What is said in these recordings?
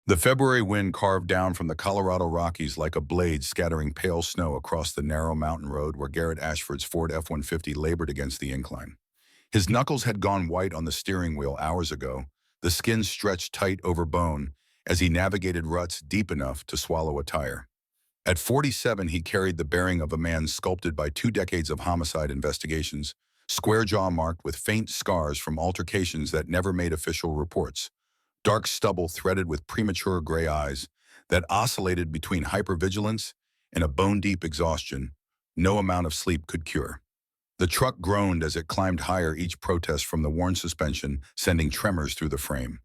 The February wind carved down from the Colorado Rockies like a blade, scattering pale snow across the narrow mountain road where Garrett Ashford's Ford F-150 labored against the incline. His knuckles had gone white on the steering wheel hours ago, the skin stretched tight over bone as he navigated ruts deep enough to swallow a tire. At 47, he carried the bearing of a man sculpted by 2 decades of homicide investigations, square jaw marked with faint scars from altercations that never made official reports, dark stubble threaded with premature gray eyes that oscillated between hypervigilance and a bone-deep exhaustion no amount of sleep could cure. The truck groaned as it climbed higher, each protest from the worn suspension sending tremors through the frame.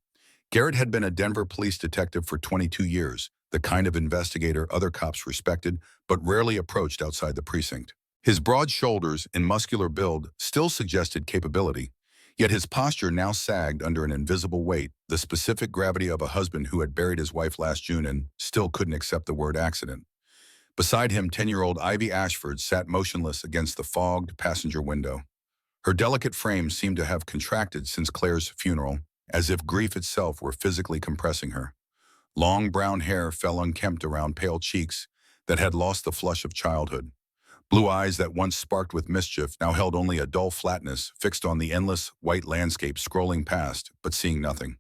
Garrett had been a Denver police detective for 22 years, the kind of investigator other cops respected but rarely approached outside the precinct. His broad shoulders and muscular build still suggested capability, yet his posture now sagged under an invisible weight, the specific gravity of a husband who had buried his wife last June and still couldn't accept the word accident. Beside him, 10-year-old Ivy Ashford sat motionless against the fogged passenger window. Her delicate frame seemed to have contracted since Claire's funeral, as if grief itself were physically compressing her. Long brown hair fell unkempt around pale cheeks that had lost the flush of childhood. Blue eyes that once sparked with mischief now held only a dull flatness, fixed on the endless white landscape scrolling past, but seeing nothing.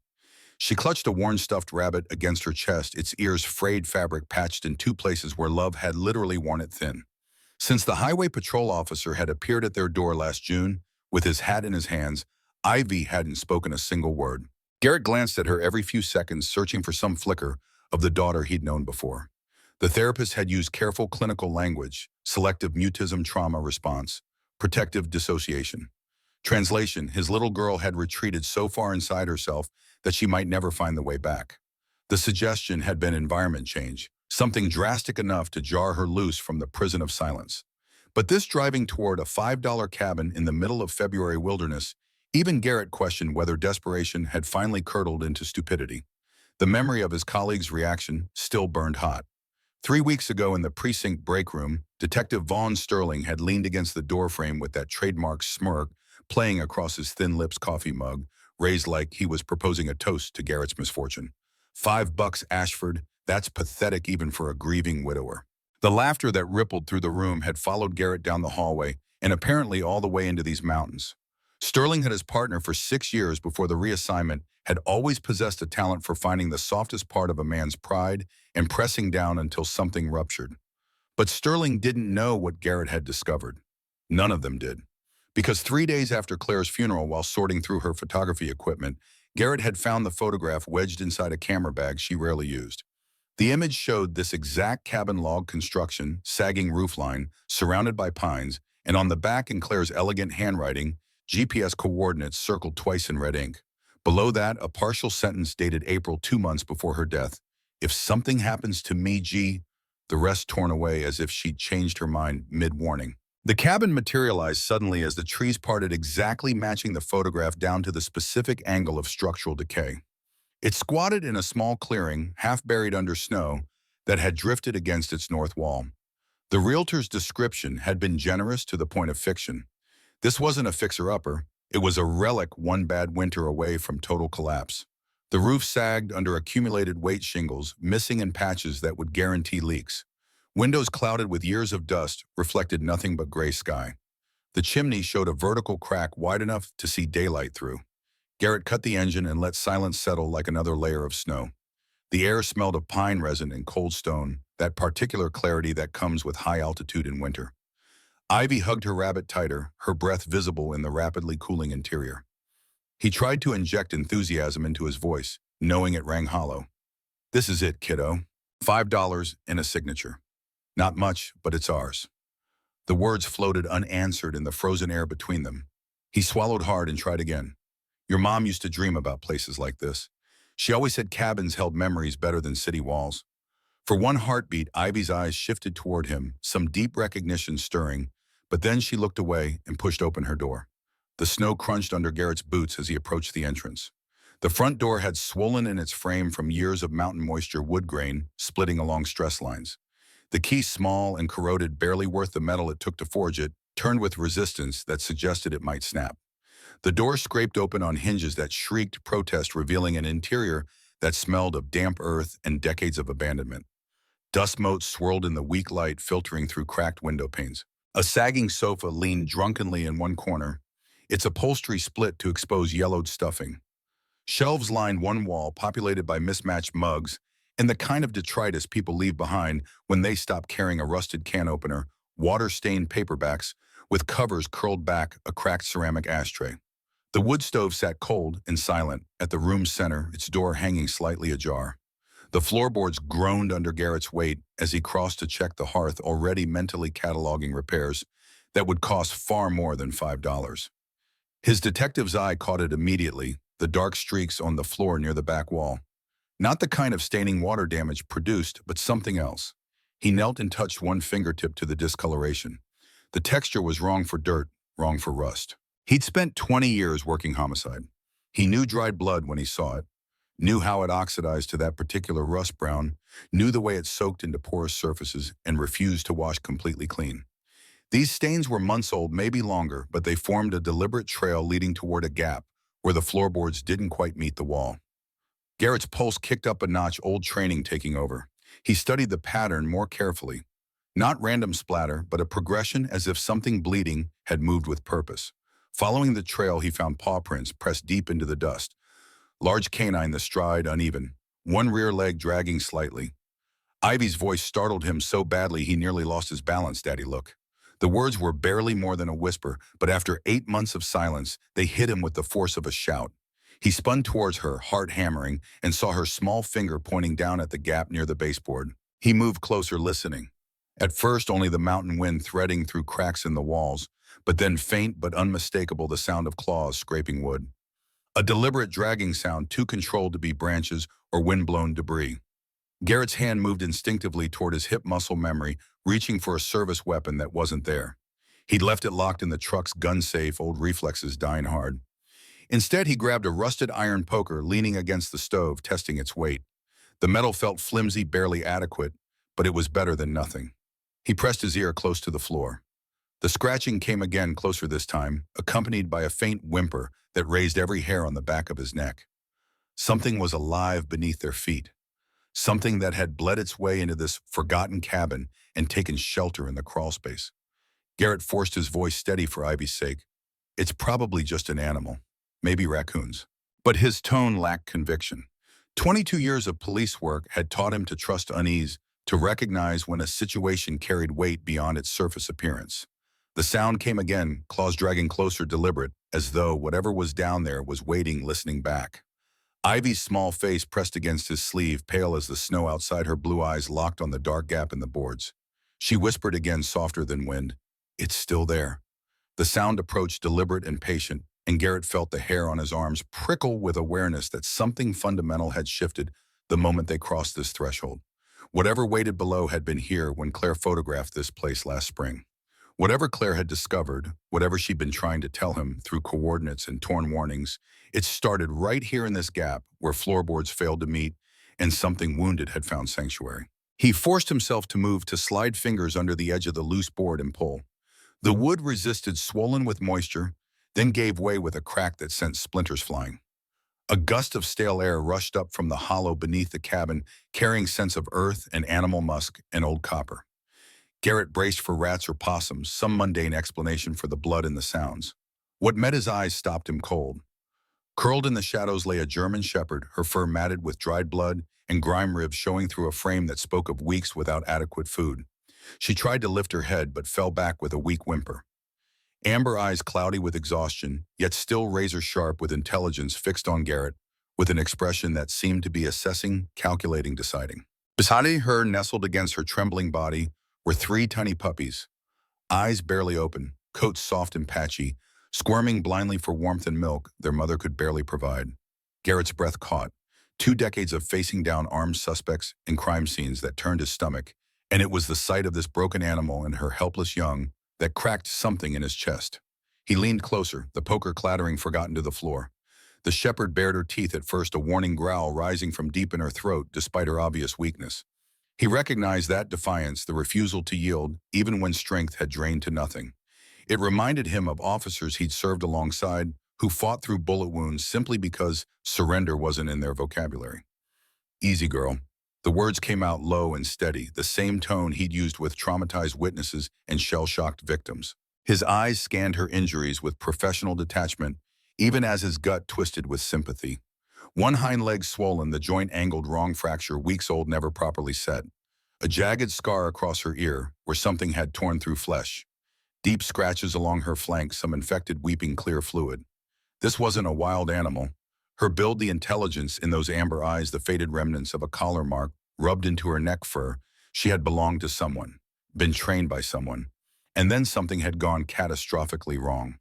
She clutched a worn stuffed rabbit against her chest, its ears frayed fabric patched in two places where love had literally worn it thin. Since the highway patrol officer had appeared at their door last June, with his hat in his hands, Ivy hadn't spoken a single word. Garrett glanced at her every few seconds, searching for some flicker of the daughter he'd known before. The therapist had used careful clinical language: selective mutism trauma response, protective dissociation. Translation: his little girl had retreated so far inside herself that she might never find the way back. The suggestion had been environment change, something drastic enough to jar her loose from the prison of silence. But this driving toward a $5 cabin in the middle of February wilderness, even Garrett questioned whether desperation had finally curdled into stupidity. The memory of his colleague's reaction still burned hot. 3 weeks ago in the precinct break room, Detective Vaughn Sterling had leaned against the doorframe with that trademark smirk playing across his thin lips, coffee mug raised like he was proposing a toast to Garrett's misfortune. $5, Ashford, that's pathetic even for a grieving widower. The laughter that rippled through the room had followed Garrett down the hallway and apparently all the way into these mountains. Sterling had his partner for 6 years before the reassignment, had always possessed a talent for finding the softest part of a man's pride and pressing down until something ruptured. But Sterling didn't know what Garrett had discovered. None of them did. Because 3 days after Claire's funeral, while sorting through her photography equipment, Garrett had found the photograph wedged inside a camera bag she rarely used. The image showed this exact cabin log construction, sagging roofline, surrounded by pines, and on the back in Claire's elegant handwriting, GPS coordinates circled twice in red ink. Below that, a partial sentence dated April, 2 months before her death. If something happens to me, G, the rest torn away as if she'd changed her mind mid-warning. The cabin materialized suddenly as the trees parted, exactly matching the photograph down to the specific angle of structural decay. It squatted in a small clearing, half buried under snow, that had drifted against its north wall. The realtor's description had been generous to the point of fiction. This wasn't a fixer-upper. It was a relic one bad winter away from total collapse. The roof sagged under accumulated weight shingles, missing in patches that would guarantee leaks. Windows clouded with years of dust reflected nothing but gray sky. The chimney showed a vertical crack wide enough to see daylight through. Garrett cut the engine and let silence settle like another layer of snow. The air smelled of pine resin and cold stone, that particular clarity that comes with high altitude in winter. Ivy hugged her rabbit tighter, her breath visible in the rapidly cooling interior. He tried to inject enthusiasm into his voice, knowing it rang hollow. "This is it, kiddo. $5 and a signature. Not much, but it's ours." The words floated unanswered in the frozen air between them. He swallowed hard and tried again. "Your mom used to dream about places like this. She always said cabins held memories better than city walls." For one heartbeat, Ivy's eyes shifted toward him, some deep recognition stirring, but then she looked away and pushed open her door. The snow crunched under Garrett's boots as he approached the entrance. The front door had swollen in its frame from years of mountain moisture wood grain splitting along stress lines. The key, small and corroded, barely worth the metal it took to forge it, turned with resistance that suggested it might snap. The door scraped open on hinges that shrieked protest, revealing an interior that smelled of damp earth and decades of abandonment. Dust motes swirled in the weak light filtering through cracked window panes. A sagging sofa leaned drunkenly in one corner, its upholstery split to expose yellowed stuffing. Shelves lined one wall, populated by mismatched mugs and the kind of detritus people leave behind when they stop carrying a rusted can opener, water-stained paperbacks, with covers curled back, a cracked ceramic ashtray. The wood stove sat cold and silent at the room's center, its door hanging slightly ajar. The floorboards groaned under Garrett's weight as he crossed to check the hearth, already mentally cataloging repairs that would cost far more than $5. His detective's eye caught it immediately, the dark streaks on the floor near the back wall. Not the kind of staining water damage produced, but something else. He knelt and touched one fingertip to the discoloration. The texture was wrong for dirt, wrong for rust. He'd spent 20 years working homicide. He knew dried blood when he saw it, knew how it oxidized to that particular rust brown, knew the way it soaked into porous surfaces and refused to wash completely clean. These stains were months old, maybe longer, but they formed a deliberate trail leading toward a gap where the floorboards didn't quite meet the wall. Garrett's pulse kicked up a notch, old training taking over. He studied the pattern more carefully. Not random splatter, but a progression as if something bleeding had moved with purpose. Following the trail, he found paw prints pressed deep into the dust. Large canine, the stride uneven, one rear leg dragging slightly. Ivy's voice startled him so badly he nearly lost his balance. Daddy, look. The words were barely more than a whisper, but after 8 months of silence, they hit him with the force of a shout. He spun towards her, heart hammering, and saw her small finger pointing down at the gap near the baseboard. He moved closer, listening. At first, only the mountain wind threading through cracks in the walls, but then faint but unmistakable the sound of claws scraping wood. A deliberate dragging sound, too controlled to be branches or wind-blown debris. Garrett's hand moved instinctively toward his hip muscle memory, reaching for a service weapon that wasn't there. He'd left it locked in the truck's gun safe, old reflexes dying hard. Instead, he grabbed a rusted iron poker leaning against the stove, testing its weight. The metal felt flimsy, barely adequate, but it was better than nothing. He pressed his ear close to the floor. The scratching came again, closer this time, accompanied by a faint whimper that raised every hair on the back of his neck. Something was alive beneath their feet. Something that had bled its way into this forgotten cabin and taken shelter in the crawlspace. Garrett forced his voice steady for Ivy's sake. It's probably just an animal. Maybe raccoons. But his tone lacked conviction. 22 years of police work had taught him to trust unease, to recognize when a situation carried weight beyond its surface appearance. The sound came again, claws dragging closer, deliberate, as though whatever was down there was waiting, listening back. Ivy's small face pressed against his sleeve, pale as the snow outside, her blue eyes locked on the dark gap in the boards. She whispered again, softer than wind, "It's still there." The sound approached, deliberate and patient, and Garrett felt the hair on his arms prickle with awareness that something fundamental had shifted the moment they crossed this threshold. Whatever waited below had been here when Claire photographed this place last spring. Whatever Claire had discovered, whatever she'd been trying to tell him through coordinates and torn warnings, it started right here in this gap where floorboards failed to meet and something wounded had found sanctuary. He forced himself to move, to slide fingers under the edge of the loose board and pull. The wood resisted, swollen with moisture, then gave way with a crack that sent splinters flying. A gust of stale air rushed up from the hollow beneath the cabin, carrying scents of earth and animal musk and old copper. Garrett braced for rats or possums, some mundane explanation for the blood and the sounds. What met his eyes stopped him cold. Curled in the shadows lay a German shepherd, her fur matted with dried blood and grime ribs showing through a frame that spoke of weeks without adequate food. She tried to lift her head but fell back with a weak whimper. Amber eyes cloudy with exhaustion, yet still razor-sharp with intelligence, fixed on Garrett, with an expression that seemed to be assessing, calculating, deciding. Beside her, nestled against her trembling body, were 3 tiny puppies, eyes barely open, coats soft and patchy, squirming blindly for warmth and milk their mother could barely provide. Garrett's breath caught. 2 decades of facing down armed suspects and crime scenes that turned his stomach, and it was the sight of this broken animal and her helpless young that cracked something in his chest. He leaned closer, the poker clattering forgotten to the floor. The shepherd bared her teeth at first, a warning growl rising from deep in her throat despite her obvious weakness. He recognized that defiance, the refusal to yield, even when strength had drained to nothing. It reminded him of officers he'd served alongside who fought through bullet wounds simply because surrender wasn't in their vocabulary. Easy, girl. The words came out low and steady, the same tone he'd used with traumatized witnesses and shell-shocked victims. His eyes scanned her injuries with professional detachment, even as his gut twisted with sympathy. One hind leg swollen, the joint angled, wrong fracture weeks old, never properly set. A jagged scar across her ear, where something had torn through flesh. Deep scratches along her flank, some infected, weeping clear fluid. This wasn't a wild animal. Her build, the intelligence in those amber eyes, the faded remnants of a collar mark rubbed into her neck fur. She had belonged to someone, been trained by someone. And then something had gone catastrophically wrong.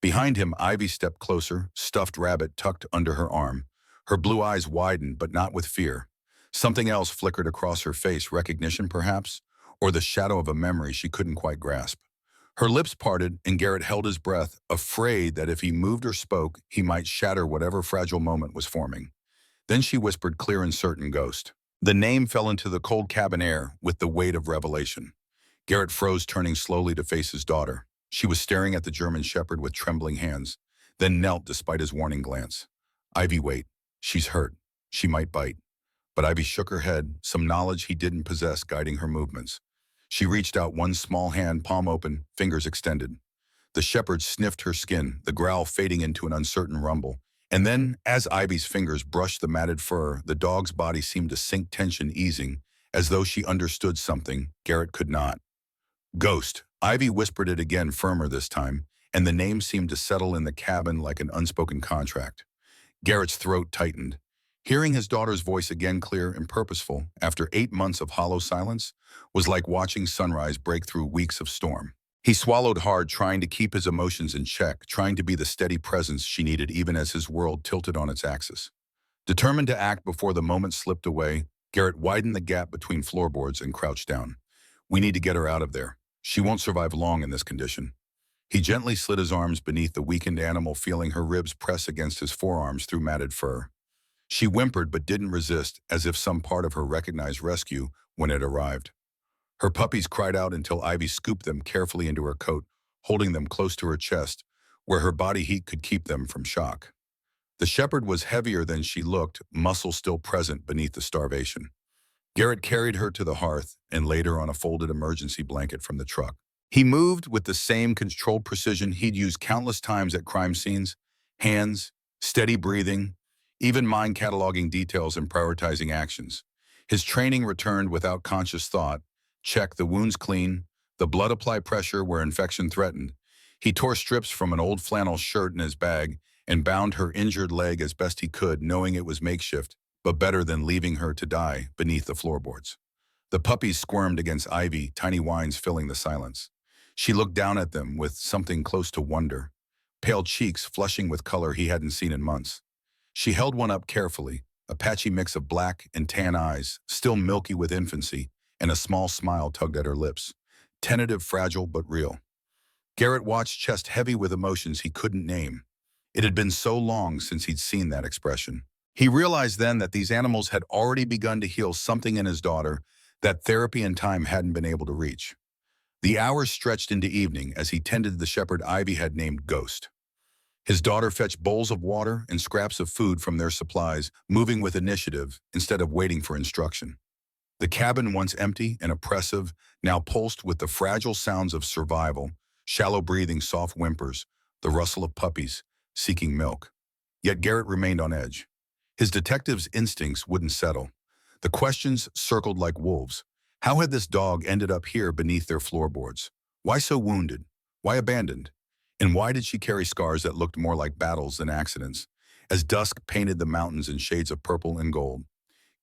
Behind him, Ivy stepped closer, stuffed rabbit tucked under her arm. Her blue eyes widened, but not with fear. Something else flickered across her face, recognition perhaps, or the shadow of a memory she couldn't quite grasp. Her lips parted, and Garrett held his breath, afraid that if he moved or spoke, he might shatter whatever fragile moment was forming. Then she whispered, clear and certain, Ghost. The name fell into the cold cabin air with the weight of revelation. Garrett froze, turning slowly to face his daughter. She was staring at the German shepherd with trembling hands, then knelt despite his warning glance. Ivy, wait. She's hurt. She might bite. But Ivy shook her head, some knowledge he didn't possess guiding her movements. She reached out, one small hand, palm open, fingers extended. The shepherd sniffed her skin, the growl fading into an uncertain rumble. And then, as Ivy's fingers brushed the matted fur, the dog's body seemed to sink, tension easing, as though she understood something Garrett could not. Ghost. Ivy whispered it again, firmer this time, and the name seemed to settle in the cabin like an unspoken contract. Garrett's throat tightened. Hearing his daughter's voice again, clear and purposeful, after 8 months of hollow silence, was like watching sunrise break through weeks of storm. He swallowed hard, trying to keep his emotions in check, trying to be the steady presence she needed even as his world tilted on its axis. Determined to act before the moment slipped away, Garrett widened the gap between floorboards and crouched down. We need to get her out of there. She won't survive long in this condition. He gently slid his arms beneath the weakened animal, feeling her ribs press against his forearms through matted fur. She whimpered but didn't resist, as if some part of her recognized rescue when it arrived. Her puppies cried out until Ivy scooped them carefully into her coat, holding them close to her chest, where her body heat could keep them from shock. The shepherd was heavier than she looked, muscle still present beneath the starvation. Garrett carried her to the hearth and laid her on a folded emergency blanket from the truck. He moved with the same controlled precision he'd used countless times at crime scenes, hands, steady breathing, even mind cataloging details and prioritizing actions. His training returned without conscious thought. Check the wounds clean, the blood apply pressure where infection threatened. He tore strips from an old flannel shirt in his bag and bound her injured leg as best he could, knowing it was makeshift, but better than leaving her to die beneath the floorboards. The puppies squirmed against Ivy, tiny whines filling the silence. She looked down at them with something close to wonder, pale cheeks flushing with color he hadn't seen in months. She held one up carefully, a patchy mix of black and tan eyes, still milky with infancy, and a small smile tugged at her lips. Tentative, fragile, but real. Garrett watched, chest heavy with emotions he couldn't name. It had been so long since he'd seen that expression. He realized then that these animals had already begun to heal something in his daughter that therapy and time hadn't been able to reach. The hours stretched into evening as he tended the shepherd Ivy had named Ghost. His daughter fetched bowls of water and scraps of food from their supplies, moving with initiative instead of waiting for instruction. The cabin, once empty and oppressive, now pulsed with the fragile sounds of survival, shallow breathing, soft whimpers, the rustle of puppies seeking milk. Yet Garrett remained on edge. His detective's instincts wouldn't settle. The questions circled like wolves. How had this dog ended up here beneath their floorboards? Why so wounded? Why abandoned? And why did she carry scars that looked more like battles than accidents, as dusk painted the mountains in shades of purple and gold?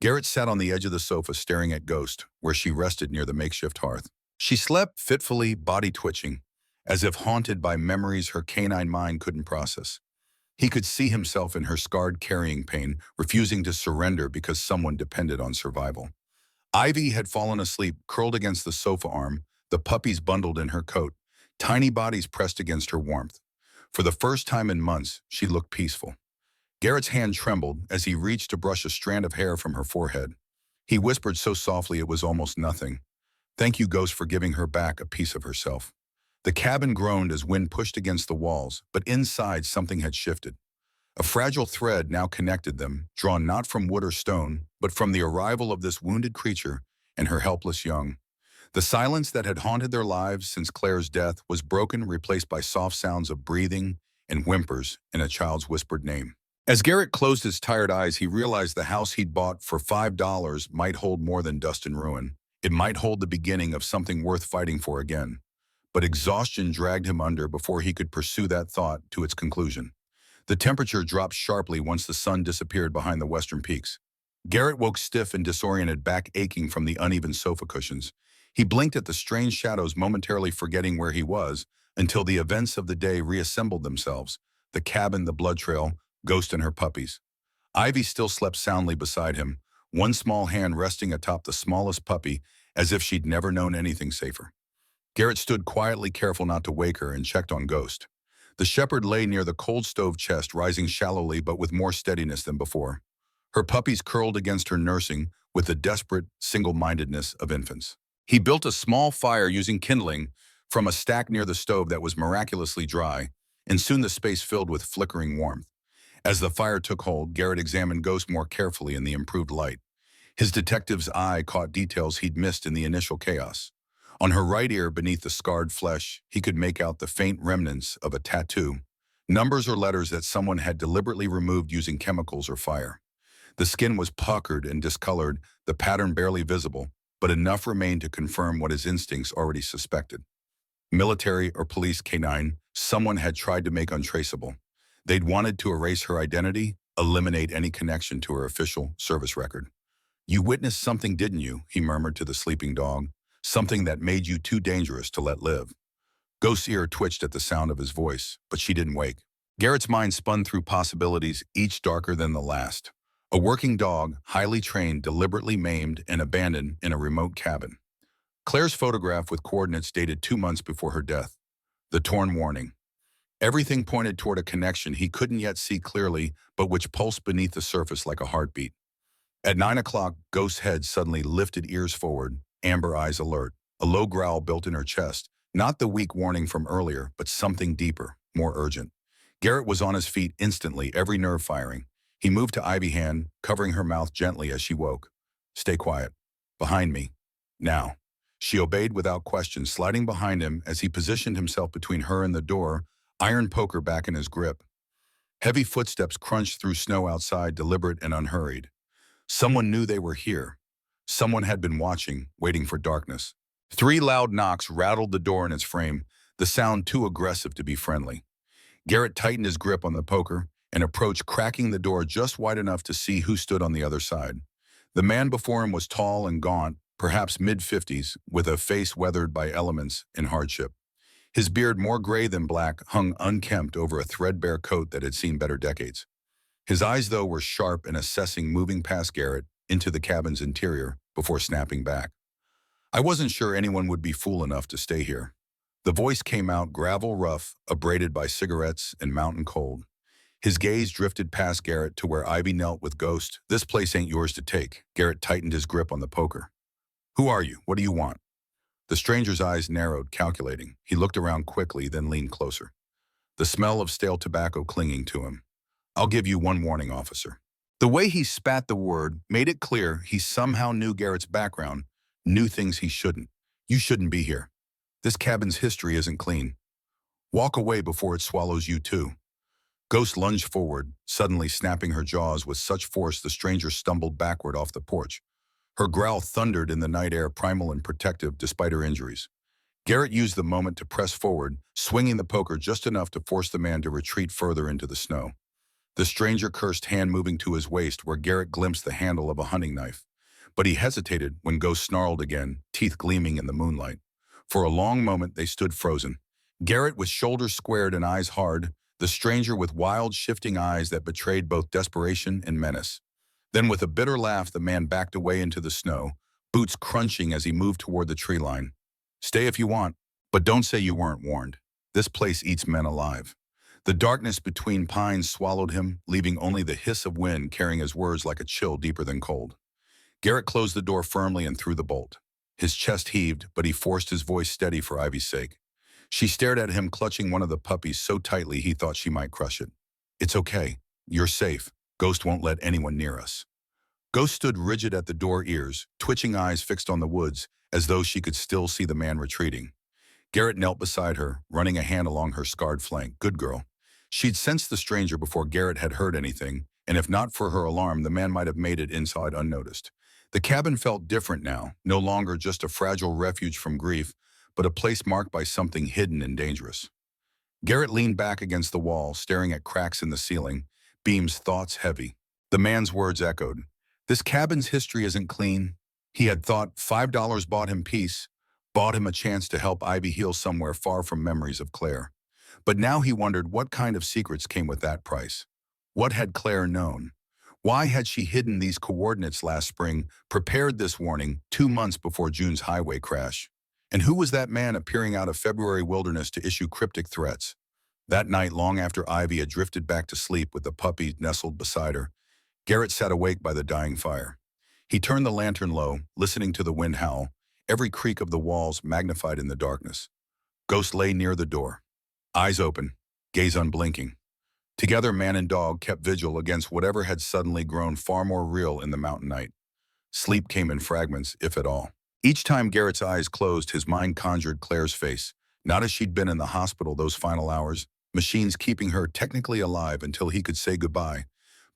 Garrett sat on the edge of the sofa staring at Ghost, where she rested near the makeshift hearth. She slept fitfully, body twitching, as if haunted by memories her canine mind couldn't process. He could see himself in her scarred carrying pain, refusing to surrender because someone depended on survival. Ivy had fallen asleep, curled against the sofa arm, the puppies bundled in her coat, tiny bodies pressed against her warmth. For the first time in months, she looked peaceful. Garrett's hand trembled as he reached to brush a strand of hair from her forehead. He whispered so softly it was almost nothing. Thank you, Ghost, for giving her back a piece of herself. The cabin groaned as wind pushed against the walls, but inside something had shifted. A fragile thread now connected them, drawn not from wood or stone, but from the arrival of this wounded creature and her helpless young. The silence that had haunted their lives since Claire's death was broken, replaced by soft sounds of breathing and whimpers and a child's whispered name. As Garrett closed his tired eyes, he realized the house he'd bought for $5 might hold more than dust and ruin. It might hold the beginning of something worth fighting for again. But exhaustion dragged him under before he could pursue that thought to its conclusion. The temperature dropped sharply once the sun disappeared behind the western peaks. Garrett woke stiff and disoriented, back aching from the uneven sofa cushions. He blinked at the strange shadows, momentarily forgetting where he was, until the events of the day reassembled themselves. The cabin, the blood trail, Ghost and her puppies. Ivy still slept soundly beside him, one small hand resting atop the smallest puppy, as if she'd never known anything safer. Garrett stood quietly, careful not to wake her, and checked on Ghost. The shepherd lay near the cold stove chest, rising shallowly but with more steadiness than before. Her puppies curled against her, nursing with the desperate single-mindedness of infants. He built a small fire using kindling from a stack near the stove that was miraculously dry, and soon the space filled with flickering warmth. As the fire took hold, Garrett examined Ghost more carefully in the improved light. His detective's eye caught details he'd missed in the initial chaos. On her right ear, beneath the scarred flesh, he could make out the faint remnants of a tattoo, numbers or letters that someone had deliberately removed using chemicals or fire. The skin was puckered and discolored, the pattern barely visible, but enough remained to confirm what his instincts already suspected. Military or police canine, someone had tried to make untraceable. They'd wanted to erase her identity, eliminate any connection to her official service record. "You witnessed something, didn't you?" he murmured to the sleeping dog. "Something that made you too dangerous to let live." Ghost's ear twitched at the sound of his voice, but she didn't wake. Garrett's mind spun through possibilities, each darker than the last. A working dog, highly trained, deliberately maimed and abandoned in a remote cabin. Claire's photograph with coordinates dated 2 months before her death. The torn warning. Everything pointed toward a connection he couldn't yet see clearly, but which pulsed beneath the surface like a heartbeat. At 9 o'clock, Ghost's head suddenly lifted, ears forward, amber eyes alert. A low growl built in her chest, not the weak warning from earlier, but something deeper, more urgent. Garrett was on his feet instantly, every nerve firing. He moved to Ivy's hand, covering her mouth gently as she woke. "Stay quiet. Behind me. Now." She obeyed without question, sliding behind him as he positioned himself between her and the door, iron poker back in his grip. Heavy footsteps crunched through snow outside, deliberate and unhurried. Someone knew they were here. Someone had been watching, waiting for darkness. 3 loud knocks rattled the door in its frame, the sound too aggressive to be friendly. Garrett tightened his grip on the poker and approached, cracking the door just wide enough to see who stood on the other side. The man before him was tall and gaunt, perhaps mid-50s, with a face weathered by elements and hardship. His beard, more gray than black, hung unkempt over a threadbare coat that had seen better decades. His eyes, though, were sharp and assessing, moving past Garrett into the cabin's interior before snapping back. "I wasn't sure anyone would be fool enough to stay here." The voice came out gravel rough, abraded by cigarettes and mountain cold. His gaze drifted past Garrett to where Ivy knelt with Ghost. "This place ain't yours to take." Garrett tightened his grip on the poker. "Who are you? What do you want?" The stranger's eyes narrowed, calculating. He looked around quickly, then leaned closer. The smell of stale tobacco clinging to him. "I'll give you one warning, officer." The way he spat the word made it clear he somehow knew Garrett's background, knew things he shouldn't. "You shouldn't be here. This cabin's history isn't clean. Walk away before it swallows you too." Ghost lunged forward, suddenly snapping her jaws with such force the stranger stumbled backward off the porch. Her growl thundered in the night air, primal and protective despite her injuries. Garrett used the moment to press forward, swinging the poker just enough to force the man to retreat further into the snow. The stranger cursed, hand moving to his waist where Garrett glimpsed the handle of a hunting knife. But he hesitated when Ghost snarled again, teeth gleaming in the moonlight. For a long moment they stood frozen. Garrett with shoulders squared and eyes hard, the stranger with wild, shifting eyes that betrayed both desperation and menace. Then with a bitter laugh, the man backed away into the snow, boots crunching as he moved toward the tree line. "Stay if you want, but don't say you weren't warned. This place eats men alive." The darkness between pines swallowed him, leaving only the hiss of wind carrying his words like a chill deeper than cold. Garrett closed the door firmly and threw the bolt. His chest heaved, but he forced his voice steady for Ivy's sake. She stared at him, clutching one of the puppies so tightly he thought she might crush it. "It's okay. You're safe. Ghost won't let anyone near us." Ghost stood rigid at the door, ears, twitching eyes fixed on the woods, as though she could still see the man retreating. Garrett knelt beside her, running a hand along her scarred flank. Good girl. She'd sensed the stranger before Garrett had heard anything, and if not for her alarm, the man might have made it inside unnoticed. The cabin felt different now, no longer just a fragile refuge from grief, but a place marked by something hidden and dangerous. Garrett leaned back against the wall, staring at cracks in the ceiling, Beam's thoughts heavy. The man's words echoed. This cabin's history isn't clean. He had thought $5 bought him peace, bought him a chance to help Ivy heal somewhere far from memories of Claire. But now he wondered what kind of secrets came with that price. What had Claire known? Why had she hidden these coordinates last spring, prepared this warning 2 months before June's highway crash? And who was that man appearing out of February wilderness to issue cryptic threats? That night, long after Ivy had drifted back to sleep with the puppy nestled beside her, Garrett sat awake by the dying fire. He turned the lantern low, listening to the wind howl, every creak of the walls magnified in the darkness. Ghost lay near the door, eyes open, gaze unblinking. Together, man and dog kept vigil against whatever had suddenly grown far more real in the mountain night. Sleep came in fragments, if at all. Each time Garrett's eyes closed, his mind conjured Claire's face, not as she'd been in the hospital those final hours, machines keeping her technically alive until he could say goodbye,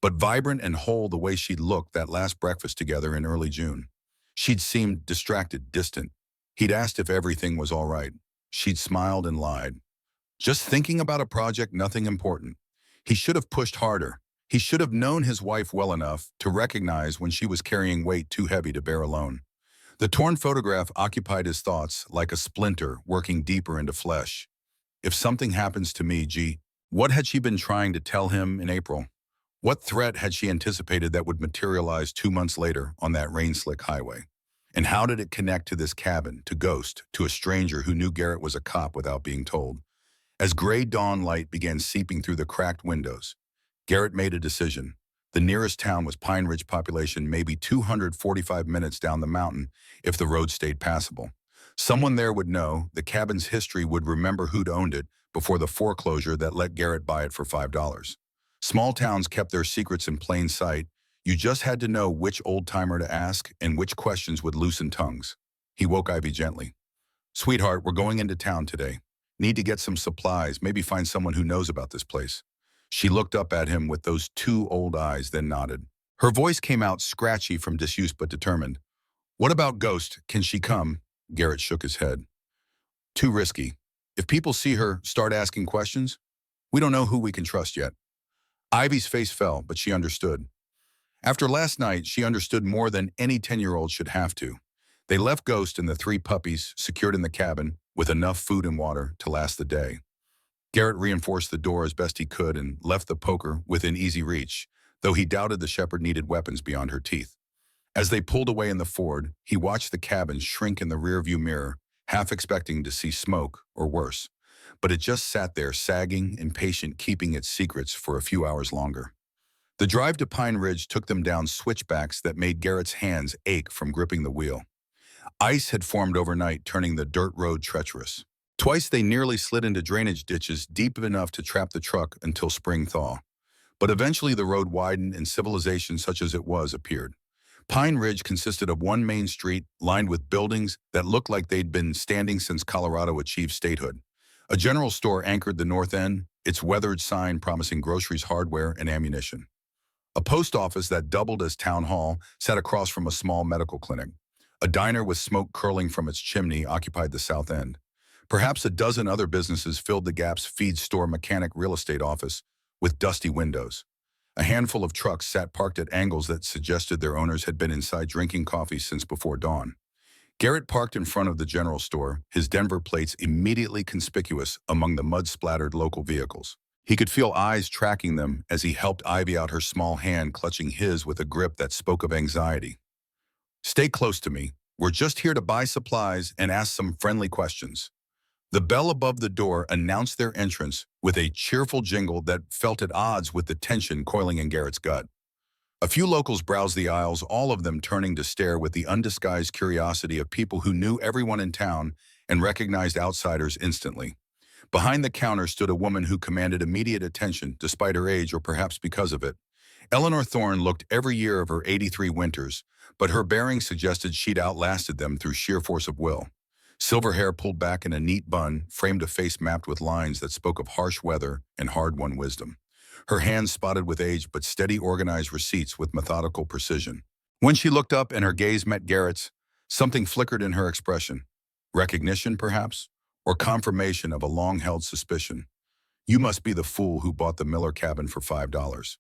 but vibrant and whole the way she'd looked that last breakfast together in early June. She'd seemed distracted, distant. He'd asked if everything was all right. She'd smiled and lied. Just thinking about a project, nothing important. He should have pushed harder. He should have known his wife well enough to recognize when she was carrying weight too heavy to bear alone. The torn photograph occupied his thoughts like a splinter working deeper into flesh. If something happens to me, what had she been trying to tell him in April? What threat had she anticipated that would materialize 2 months later on that rain-slick highway? And how did it connect to this cabin, to Ghost, to a stranger who knew Garrett was a cop without being told? As gray dawn light began seeping through the cracked windows, Garrett made a decision. The nearest town was Pine Ridge, population maybe 245 minutes down the mountain if the road stayed passable. Someone there would know, the cabin's history would remember who'd owned it before the foreclosure that let Garrett buy it for $5. Small towns kept their secrets in plain sight. You just had to know which old-timer to ask and which questions would loosen tongues. He woke Ivy gently. Sweetheart, we're going into town today. Need to get some supplies, maybe find someone who knows about this place. She looked up at him with those 2 old eyes, then nodded. Her voice came out scratchy from disuse but determined. What about Ghost? Can she come? Garrett shook his head. Too risky. If people see her, start asking questions, we don't know who we can trust yet. Ivy's face fell, but she understood. After last night, she understood more than any 10-year-old should have to. They left Ghost and the 3 puppies secured in the cabin with enough food and water to last the day. Garrett reinforced the door as best he could and left the poker within easy reach, though he doubted the shepherd needed weapons beyond her teeth. As they pulled away in the Ford, he watched the cabin shrink in the rearview mirror, half expecting to see smoke or worse. But it just sat there, sagging, impatient, keeping its secrets for a few hours longer. The drive to Pine Ridge took them down switchbacks that made Garrett's hands ache from gripping the wheel. Ice had formed overnight, turning the dirt road treacherous. Twice they nearly slid into drainage ditches deep enough to trap the truck until spring thaw. But eventually the road widened and civilization such as it was appeared. Pine Ridge consisted of one main street lined with buildings that looked like they'd been standing since Colorado achieved statehood. A general store anchored the north end, its weathered sign promising groceries, hardware, and ammunition. A post office that doubled as town hall sat across from a small medical clinic. A diner with smoke curling from its chimney occupied the south end. Perhaps a dozen other businesses filled the gap's feed store, mechanic, real estate office with dusty windows. A handful of trucks sat parked at angles that suggested their owners had been inside drinking coffee since before dawn. Garrett parked in front of the general store, his Denver plates immediately conspicuous among the mud-splattered local vehicles. He could feel eyes tracking them as he helped Ivy out, her small hand clutching his with a grip that spoke of anxiety. Stay close to me. We're just here to buy supplies and ask some friendly questions. The bell above the door announced their entrance with a cheerful jingle that felt at odds with the tension coiling in Garrett's gut. A few locals browsed the aisles, all of them turning to stare with the undisguised curiosity of people who knew everyone in town and recognized outsiders instantly. Behind the counter stood a woman who commanded immediate attention, despite her age or perhaps because of it. Eleanor Thorne looked every year of her 83 winters, but her bearing suggested she'd outlasted them through sheer force of will. Silver hair pulled back in a neat bun framed a face mapped with lines that spoke of harsh weather and hard-won wisdom. Her hands spotted with age but steady organized receipts with methodical precision. When she looked up and her gaze met Garrett's, something flickered in her expression. Recognition, perhaps? Or confirmation of a long-held suspicion. "You must be the fool who bought the Miller cabin for $5.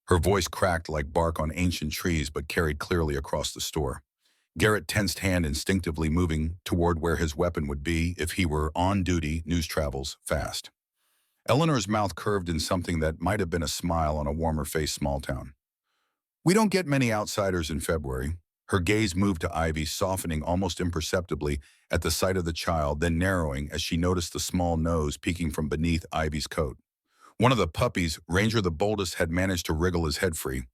Her voice cracked like bark on ancient trees but carried clearly across the store. Garrett tensed hand instinctively moving toward where his weapon would be if he were on duty, news travels, fast. Eleanor's mouth curved in something that might have been a smile on a warmer-faced small town. "We don't get many outsiders in February." Her gaze moved to Ivy, softening almost imperceptibly at the sight of the child, then narrowing as she noticed the small nose peeking from beneath Ivy's coat. One of the puppies, Ranger the boldest, had managed to wriggle his head free.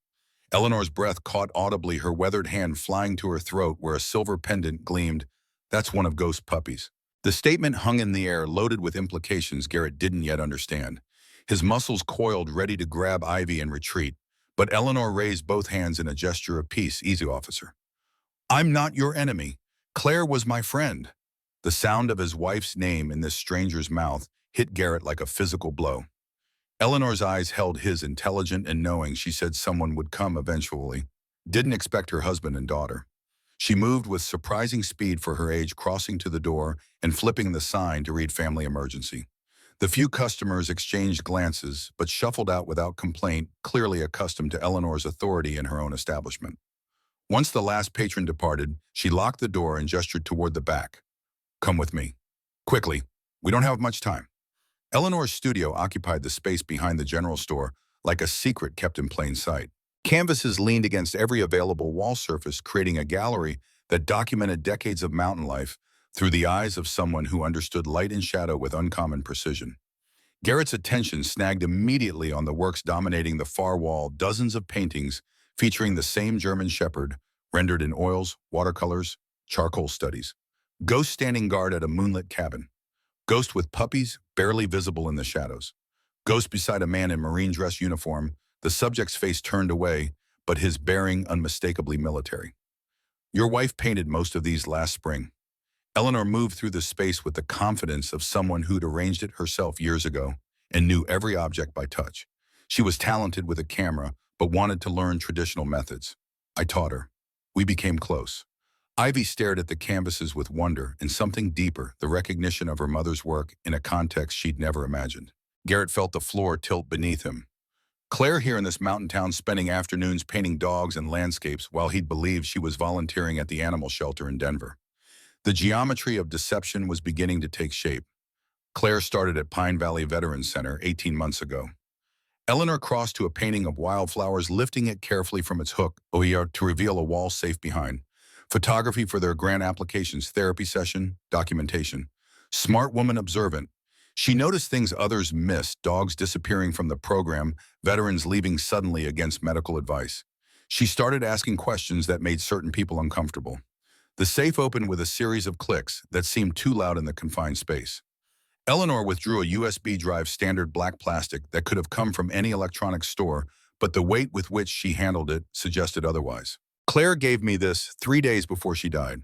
Eleanor's breath caught audibly, her weathered hand flying to her throat where a silver pendant gleamed. "That's one of Ghost's puppies." The statement hung in the air, loaded with implications Garrett didn't yet understand. His muscles coiled, ready to grab Ivy and retreat, but Eleanor raised both hands in a gesture of peace. "Easy, officer. I'm not your enemy. Claire was my friend." The sound of his wife's name in this stranger's mouth hit Garrett like a physical blow. Eleanor's eyes held his, intelligent and knowing. She said someone would come eventually. Didn't expect her husband and daughter. She moved with surprising speed for her age, crossing to the door and flipping the sign to read family emergency. The few customers exchanged glances, but shuffled out without complaint, clearly accustomed to Eleanor's authority in her own establishment. Once the last patron departed, she locked the door and gestured toward the back. "Come with me. Quickly. We don't have much time." Eleanor's studio occupied the space behind the general store, like a secret kept in plain sight. Canvases leaned against every available wall surface, creating a gallery that documented decades of mountain life through the eyes of someone who understood light and shadow with uncommon precision. Garrett's attention snagged immediately on the works dominating the far wall, dozens of paintings featuring the same German shepherd, rendered in oils, watercolors, charcoal studies. Ghost standing guard at a moonlit cabin. Ghost with puppies, barely visible in the shadows. Ghost beside a man in marine dress uniform, the subject's face turned away, but his bearing unmistakably military. "Your wife painted most of these last spring." Eleanor moved through the space with the confidence of someone who'd arranged it herself years ago and knew every object by touch. She was talented with a camera, but wanted to learn traditional methods. "I taught her. We became close." Ivy stared at the canvases with wonder and something deeper, the recognition of her mother's work in a context she'd never imagined. Garrett felt the floor tilt beneath him. Claire here in this mountain town spending afternoons painting dogs and landscapes while he'd believed she was volunteering at the animal shelter in Denver. The geometry of deception was beginning to take shape. Claire started at Pine Valley Veterans Center 18 months ago. Eleanor crossed to a painting of wildflowers, lifting it carefully from its hook to reveal a wall safe behind. Photography for their grant applications, therapy session, documentation. Smart woman, observant. She noticed things others missed: dogs disappearing from the program, veterans leaving suddenly against medical advice. She started asking questions that made certain people uncomfortable. The safe opened with a series of clicks that seemed too loud in the confined space. Eleanor withdrew a USB drive, standard black plastic that could have come from any electronics store, but the weight with which she handled it suggested otherwise. "Claire gave me this 3 days before she died.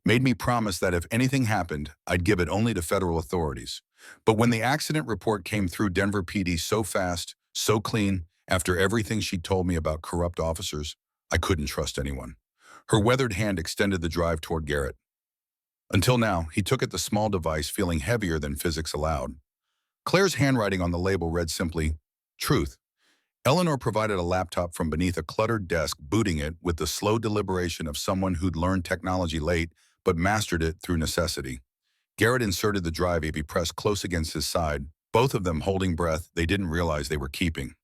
Made me promise that if anything happened, I'd give it only to federal authorities. But when the accident report came through Denver PD so fast, so clean, after everything she told me about corrupt officers, I couldn't trust anyone." Her weathered hand extended the drive toward Garrett. Until now, he took at the small device, feeling heavier than physics allowed. Claire's handwriting on the label read simply, "Truth." Eleanor provided a laptop from beneath a cluttered desk, booting it with the slow deliberation of someone who'd learned technology late but mastered it through necessity. Garrett inserted the drive, AB pressed close against his side, both of them holding breath they didn't realize they were keeping.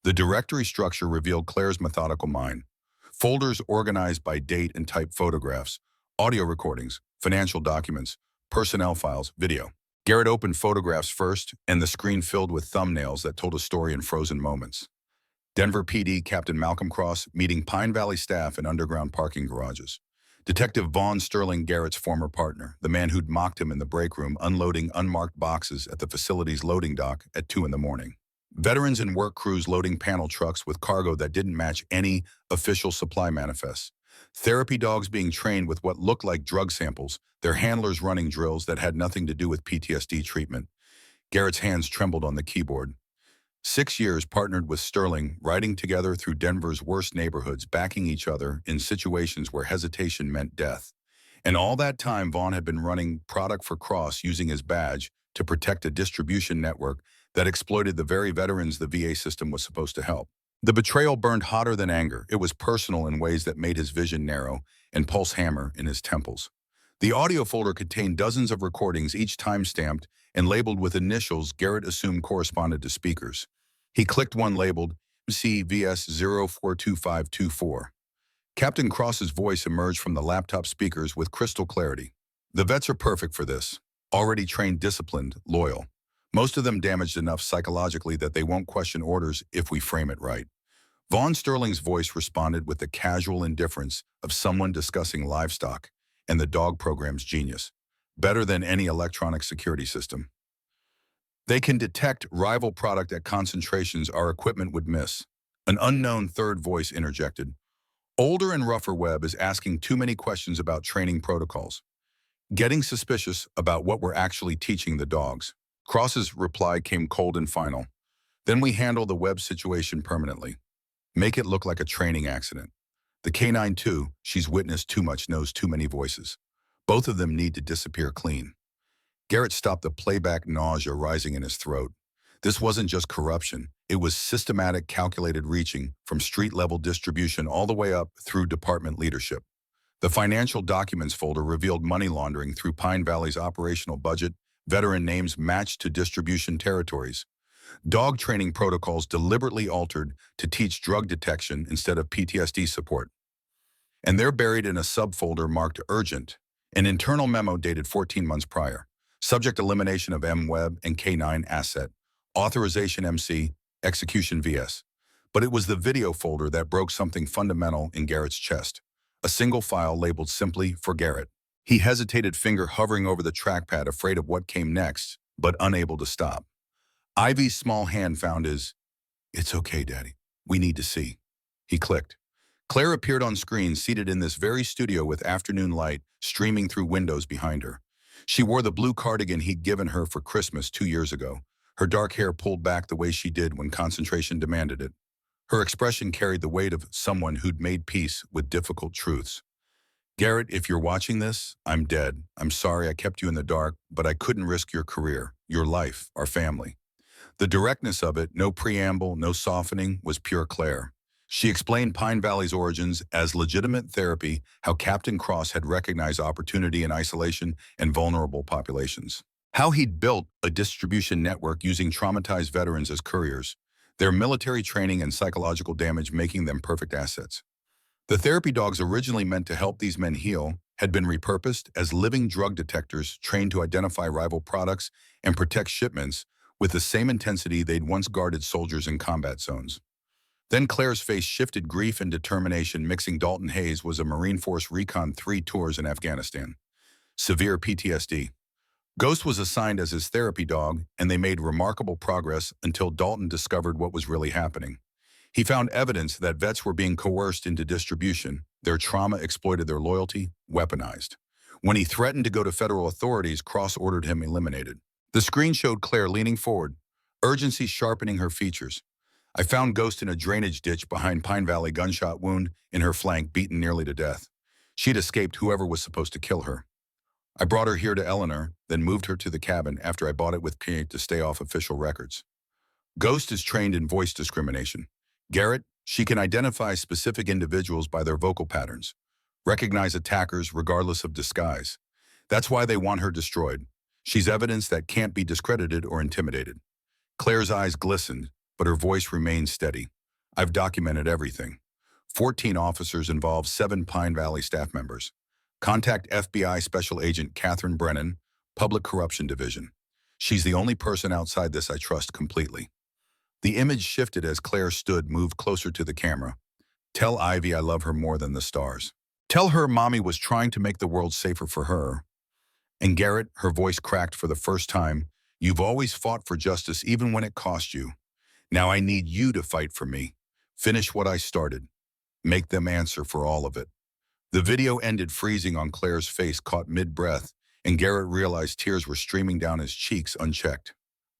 The directory structure revealed Claire's methodical mind. Folders organized by date and type, photographs, audio recordings, financial documents, personnel files, video. Garrett opened photographs first, and the screen filled with thumbnails that told a story in frozen moments. Denver PD Captain Malcolm Cross meeting Pine Valley staff in underground parking garages. Detective Vaughn Sterling, Garrett's former partner, the man who'd mocked him in the break room, unloading unmarked boxes at the facility's loading dock at 2 in the morning. Veterans and work crews loading panel trucks with cargo that didn't match any official supply manifests. Therapy dogs being trained with what looked like drug samples, their handlers running drills that had nothing to do with PTSD treatment. Garrett's hands trembled on the keyboard. 6 years partnered with Sterling, riding together through Denver's worst neighborhoods, backing each other in situations where hesitation meant death. And all that time, Vaughn had been running product for Cross using his badge to protect a distribution network that exploited the very veterans the VA system was supposed to help. The betrayal burned hotter than anger. It was personal in ways that made his vision narrow and pulse hammer in his temples. The audio folder contained dozens of recordings, each time-stamped and labeled with initials Garrett assumed corresponded to speakers. He clicked one labeled MCVS042524. Captain Cross's voice emerged from the laptop speakers with crystal clarity. The vets are perfect for this. Already trained, disciplined, loyal. Most of them damaged enough psychologically that they won't question orders if we frame it right. Vaughn Sterling's voice responded with the casual indifference of someone discussing livestock and the dog program's genius. Better than any electronic security system. They can detect rival product at concentrations our equipment would miss. An unknown third voice interjected. Older and rougher Webb is asking too many questions about training protocols. Getting suspicious about what we're actually teaching the dogs. Cross's reply came cold and final. Then we handle the Webb situation permanently. Make it look like a training accident. The canine too, she's witnessed too much, knows too many voices. Both of them need to disappear clean. Garrett stopped the playback, nausea rising in his throat. This wasn't just corruption. It was systematic, calculated reaching from street-level distribution all the way up through department leadership. The financial documents folder revealed money laundering through Pine Valley's operational budget, veteran names matched to distribution territories. Dog training protocols deliberately altered to teach drug detection instead of PTSD support. And they're buried in a subfolder marked urgent, an internal memo dated 14 months prior. Subject elimination of M-Web and K9 asset. Authorization MC, execution VS. But it was the video folder that broke something fundamental in Garrett's chest. A single file labeled simply for Garrett. He hesitated, finger hovering over the trackpad, afraid of what came next, but unable to stop. Ivy's small hand found his. It's okay, Daddy. We need to see. He clicked. Claire appeared on screen, seated in this very studio with afternoon light streaming through windows behind her. She wore the blue cardigan he'd given her for Christmas 2 years ago, her dark hair pulled back the way she did when concentration demanded it. Her expression carried the weight of someone who'd made peace with difficult truths. Garrett, if you're watching this, I'm dead. I'm sorry I kept you in the dark, but I couldn't risk your career, your life, our family. The directness of it, no preamble, no softening, was pure Claire. She explained Pine Valley's origins as legitimate therapy, how Captain Cross had recognized opportunity in isolation and vulnerable populations. How he'd built a distribution network using traumatized veterans as couriers, their military training and psychological damage making them perfect assets. The therapy dogs originally meant to help these men heal had been repurposed as living drug detectors trained to identify rival products and protect shipments with the same intensity they'd once guarded soldiers in combat zones. Then Claire's face shifted, grief and determination mixing. Dalton Hayes was a Marine Force Recon 3 tours in Afghanistan. Severe PTSD. Ghost was assigned as his therapy dog, and they made remarkable progress until Dalton discovered what was really happening. He found evidence that vets were being coerced into distribution. Their trauma exploited their loyalty, weaponized. When he threatened to go to federal authorities, Cross ordered him eliminated. The screen showed Claire leaning forward, urgency sharpening her features. I found Ghost in a drainage ditch behind Pine Valley, gunshot wound in her flank, beaten nearly to death. She'd escaped whoever was supposed to kill her. I brought her here to Eleanor, then moved her to the cabin after I bought it with Kate to stay off official records. Ghost is trained in voice discrimination. Garrett, she can identify specific individuals by their vocal patterns, recognize attackers regardless of disguise. That's why they want her destroyed. She's evidence that can't be discredited or intimidated. Claire's eyes glistened, but her voice remained steady. I've documented everything. 14 officers involved, 7 Pine Valley staff members. Contact FBI Special Agent Catherine Brennan, Public Corruption Division. She's the only person outside this I trust completely. The image shifted as Claire stood, moved closer to the camera. Tell Ivy I love her more than the stars. Tell her Mommy was trying to make the world safer for her. And Garrett, her voice cracked for the first time, you've always fought for justice even when it cost you. Now I need you to fight for me. Finish what I started. Make them answer for all of it." The video ended freezing on Claire's face caught mid-breath, and Garrett realized tears were streaming down his cheeks unchecked.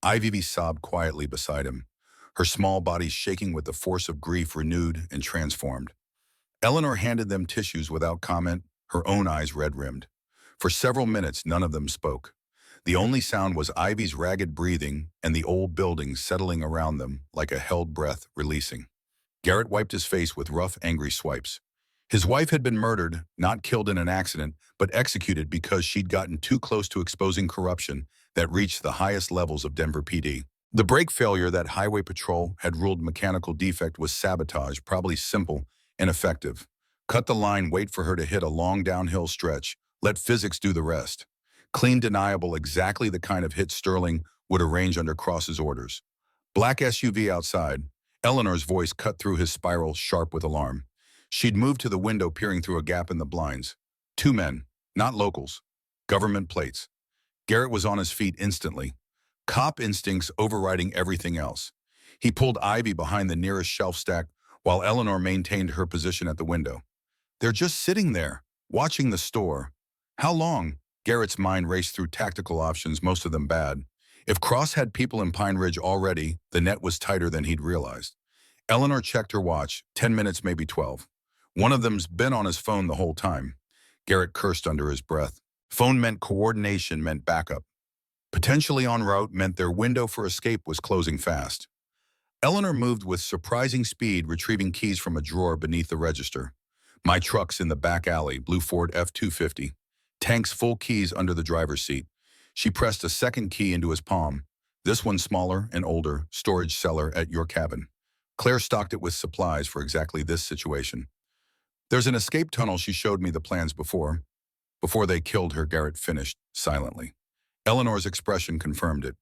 Ivy sobbed quietly beside him, her small body shaking with the force of grief renewed and transformed. Eleanor handed them tissues without comment, her own eyes red-rimmed. For several minutes, none of them spoke. The only sound was Ivy's ragged breathing and the old building settling around them like a held breath releasing. Garrett wiped his face with rough, angry swipes. His wife had been murdered, not killed in an accident, but executed because she'd gotten too close to exposing corruption that reached the highest levels of Denver PD. The brake failure that Highway Patrol had ruled mechanical defect was sabotage, probably simple and effective. Cut the line, wait for her to hit a long downhill stretch, let physics do the rest. Clean, deniable, exactly the kind of hit Sterling would arrange under Cross's orders. Black SUV outside. Eleanor's voice cut through his spiral, sharp with alarm. She'd moved to the window, peering through a gap in the blinds. Two men, not locals. Government plates. Garrett was on his feet instantly, cop instincts overriding everything else. He pulled Ivy behind the nearest shelf stack while Eleanor maintained her position at the window. They're just sitting there, watching the store. How long? Garrett's mind raced through tactical options, most of them bad. If Cross had people in Pine Ridge already, the net was tighter than he'd realized. Eleanor checked her watch, 10 minutes, maybe 12. One of them's been on his phone the whole time. Garrett cursed under his breath. Phone meant coordination, meant backup. Potentially en route meant their window for escape was closing fast. Eleanor moved with surprising speed, retrieving keys from a drawer beneath the register. My truck's in the back alley, blue Ford F-250. Tank's full, keys under the driver's seat. She pressed a second key into his palm. This one smaller and older, storage cellar at your cabin. Claire stocked it with supplies for exactly this situation. There's an escape tunnel. She showed me the plans before. Before they killed her, Garrett finished, silently. Eleanor's expression confirmed it.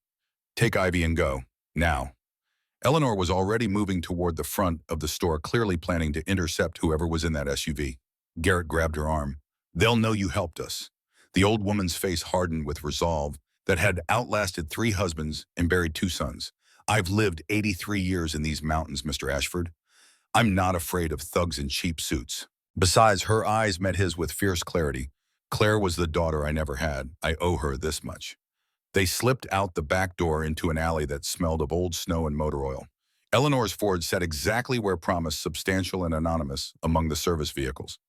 Take Ivy and go. Now. Eleanor was already moving toward the front of the store, clearly planning to intercept whoever was in that SUV. Garrett grabbed her arm. They'll know you helped us. The old woman's face hardened with resolve that had outlasted 3 husbands and buried 2 sons. I've lived 83 years in these mountains, Mr. Ashford. I'm not afraid of thugs in cheap suits. Besides, her eyes met his with fierce clarity. Claire was the daughter I never had. I owe her this much. They slipped out the back door into an alley that smelled of old snow and motor oil. Eleanor's Ford sat exactly where promised, substantial and anonymous, among the service vehicles.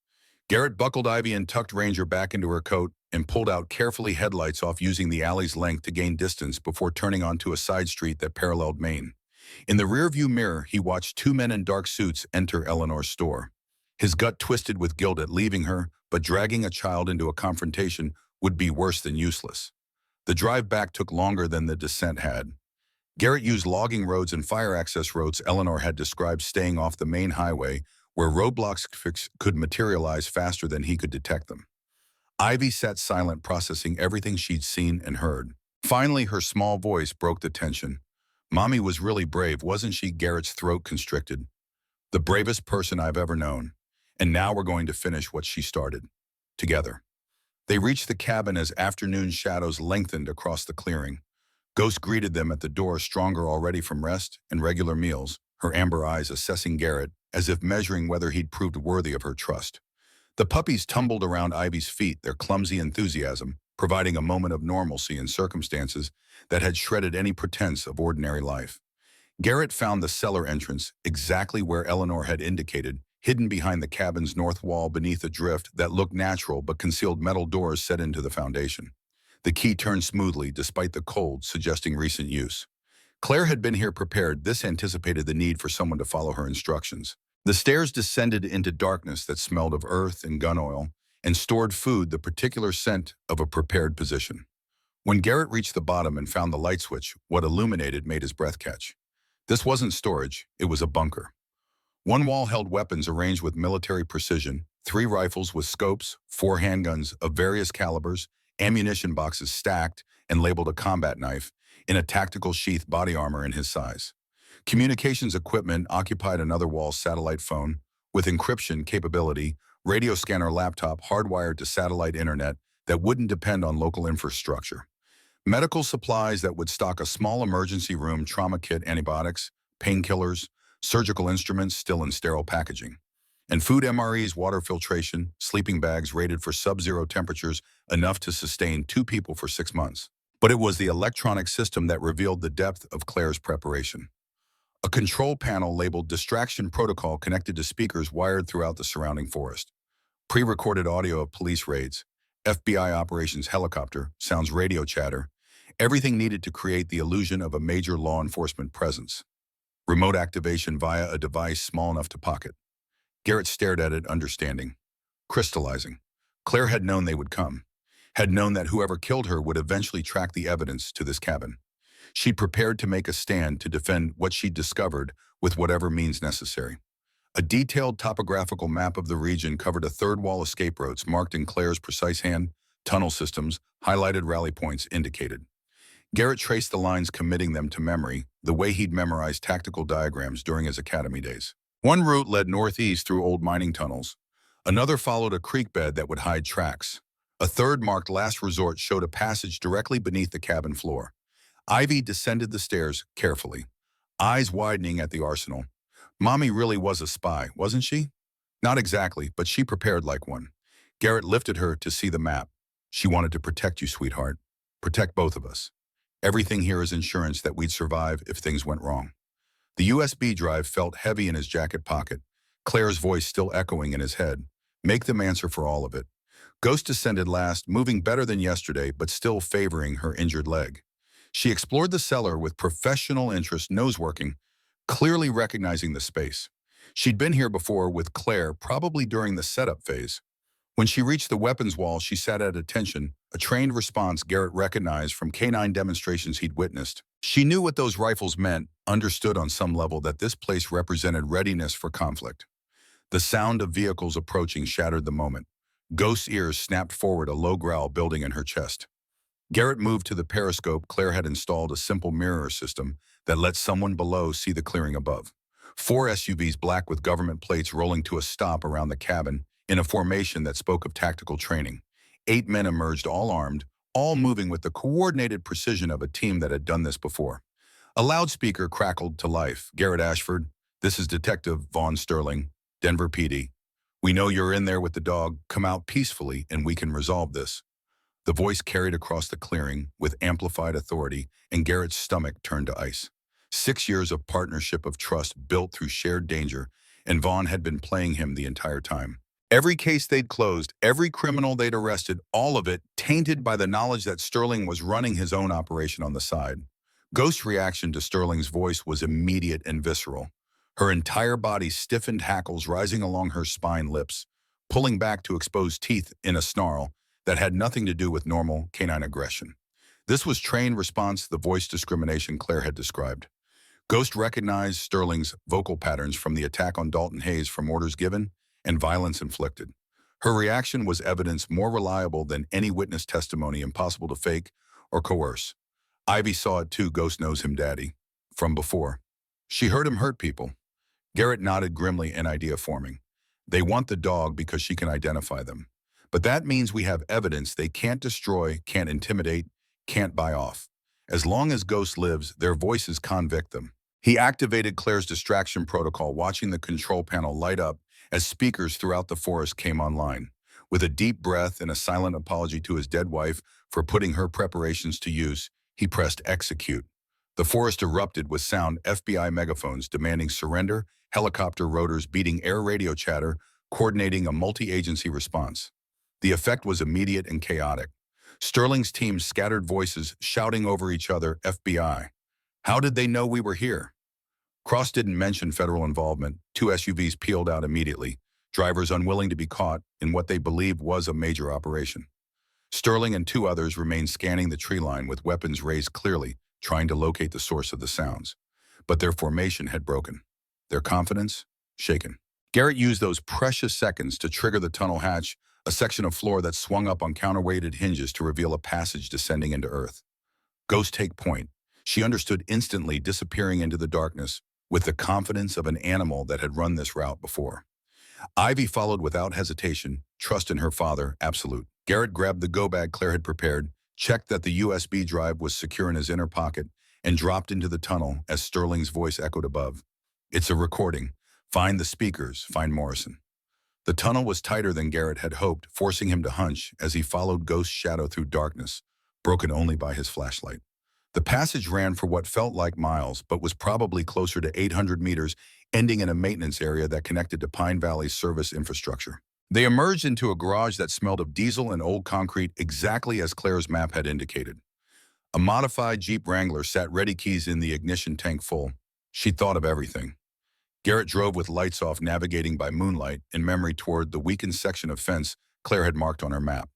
Garrett buckled Ivy and tucked Ranger back into her coat and pulled out carefully, headlights off, using the alley's length to gain distance before turning onto a side street that paralleled Main. In the rearview mirror, he watched 2 men in dark suits enter Eleanor's store. His gut twisted with guilt at leaving her, but dragging a child into a confrontation would be worse than useless. The drive back took longer than the descent had. Garrett used logging roads and fire access roads Eleanor had described, staying off the main highway, where roadblocks could materialize faster than he could detect them. Ivy sat silent, processing everything she'd seen and heard. Finally, her small voice broke the tension. Mommy was really brave, wasn't she? Garrett's throat constricted. The bravest person I've ever known. And now we're going to finish what she started. Together. They reached the cabin as afternoon shadows lengthened across the clearing. Ghost greeted them at the door, stronger already from rest and regular meals, her amber eyes assessing Garrett as if measuring whether he'd proved worthy of her trust. The puppies tumbled around Ivy's feet, their clumsy enthusiasm providing a moment of normalcy in circumstances that had shredded any pretense of ordinary life. Garrett found the cellar entrance exactly where Eleanor had indicated, hidden behind the cabin's north wall beneath a drift that looked natural but concealed metal doors set into the foundation. The key turned smoothly despite the cold, suggesting recent use. Claire had been here prepared. This anticipated the need for someone to follow her instructions. The stairs descended into darkness that smelled of earth and gun oil, and stored food, the particular scent of a prepared position. When Garrett reached the bottom and found the light switch, what illuminated made his breath catch. This wasn't storage, it was a bunker. One wall held weapons arranged with military precision, 3 rifles with scopes, 4 handguns of various calibers, ammunition boxes stacked and labeled a combat knife, in a tactical sheath, body armor in his size. Communications equipment occupied another wall, satellite phone, with encryption capability, radio scanner laptop hardwired to satellite internet that wouldn't depend on local infrastructure. Medical supplies that would stock a small emergency room, trauma kit, antibiotics, painkillers, surgical instruments still in sterile packaging, and food MREs, water filtration, sleeping bags rated for sub-zero temperatures enough to sustain 2 people for 6 months. But it was the electronic system that revealed the depth of Claire's preparation. A control panel labeled Distraction Protocol connected to speakers wired throughout the surrounding forest. Pre-recorded audio of police raids, FBI operations helicopter, sounds radio chatter, everything needed to create the illusion of a major law enforcement presence. Remote activation via a device small enough to pocket. Garrett stared at it, understanding, crystallizing. Claire had known they would come, had known that whoever killed her would eventually track the evidence to this cabin. She'd prepared to make a stand to defend what she'd discovered with whatever means necessary. A detailed topographical map of the region covered a third-wall escape routes marked in Claire's precise hand, tunnel systems, highlighted rally points indicated. Garrett traced the lines, committing them to memory, the way he'd memorized tactical diagrams during his academy days. One route led northeast through old mining tunnels. Another followed a creek bed that would hide tracks. A third, marked Last Resort, showed a passage directly beneath the cabin floor. Ivy descended the stairs carefully, eyes widening at the arsenal. Mommy really was a spy, wasn't she? Not exactly, but she prepared like one. Garrett lifted her to see the map. She wanted to protect you, sweetheart. Protect both of us. Everything here is insurance that we'd survive if things went wrong. The USB drive felt heavy in his jacket pocket, Claire's voice still echoing in his head. Make them answer for all of it. Ghost descended last, moving better than yesterday, but still favoring her injured leg. She explored the cellar with professional interest, nose working, clearly recognizing the space. She'd been here before with Claire, probably during the setup phase. When she reached the weapons wall, she sat at attention, a trained response Garrett recognized from canine demonstrations he'd witnessed. She knew what those rifles meant, understood on some level that this place represented readiness for conflict. The sound of vehicles approaching shattered the moment. Ghost's ears snapped forward, a low growl building in her chest. Garrett moved to the periscope. Claire had installed a simple mirror system that let someone below see the clearing above. 4 SUVs, black with government plates, rolling to a stop around the cabin in a formation that spoke of tactical training. 8 men emerged, all armed, all moving with the coordinated precision of a team that had done this before. A loudspeaker crackled to life. Garrett Ashford, this is Detective Vaughn Sterling, Denver PD. We know you're in there with the dog. Come out peacefully and we can resolve this. The voice carried across the clearing with amplified authority, and Garrett's stomach turned to ice. 6 years of partnership, of trust built through shared danger, and Vaughn had been playing him the entire time. Every case they'd closed, every criminal they'd arrested, all of it tainted by the knowledge that Sterling was running his own operation on the side. Ghost's reaction to Sterling's voice was immediate and visceral. Her entire body stiffened, hackles rising along her spine, lips pulling back to expose teeth in a snarl that had nothing to do with normal canine aggression. This was trained response, the voice discrimination Claire had described. Ghost recognized Sterling's vocal patterns from the attack on Dalton Hayes, from orders given and violence inflicted. Her reaction was evidence more reliable than any witness testimony, impossible to fake or coerce. Ivy saw it too. Ghost knows him, Daddy, from before. She heard him hurt people. Garrett nodded grimly, an idea forming. They want the dog because she can identify them. But that means we have evidence they can't destroy, can't intimidate, can't buy off. As long as Ghost lives, their voices convict them. He activated Claire's distraction protocol, watching the control panel light up as speakers throughout the forest came online. With a deep breath and a silent apology to his dead wife for putting her preparations to use, he pressed execute. The forest erupted with sound, FBI megaphones demanding surrender, helicopter rotors beating, air radio chatter, coordinating a multi-agency response. The effect was immediate and chaotic. Sterling's team scattered voices shouting over each other, FBI. How did they know we were here? Cross didn't mention federal involvement. 2 SUVs peeled out immediately, drivers unwilling to be caught in what they believed was a major operation. Sterling and 2 others remained scanning the tree line with weapons raised, clearly trying to locate the source of the sounds. But their formation had broken. Their confidence shaken. Garrett used those precious seconds to trigger the tunnel hatch, a section of floor that swung up on counterweighted hinges to reveal a passage descending into earth. Ghost take point. She understood instantly, disappearing into the darkness with the confidence of an animal that had run this route before. Ivy followed without hesitation, trust in her father, absolute. Garrett grabbed the go bag Claire had prepared, checked that the USB drive was secure in his inner pocket, and dropped into the tunnel as Sterling's voice echoed above. "It's a recording. Find the speakers, find Morrison." The tunnel was tighter than Garrett had hoped, forcing him to hunch as he followed Ghost's shadow through darkness, broken only by his flashlight. The passage ran for what felt like miles, but was probably closer to 800 meters, ending in a maintenance area that connected to Pine Valley's service infrastructure. They emerged into a garage that smelled of diesel and old concrete, exactly as Claire's map had indicated. A modified Jeep Wrangler sat ready, keys in the ignition tank full. She thought of everything. Garrett drove with lights off, navigating by moonlight, in memory toward the weakened section of fence Claire had marked on her map.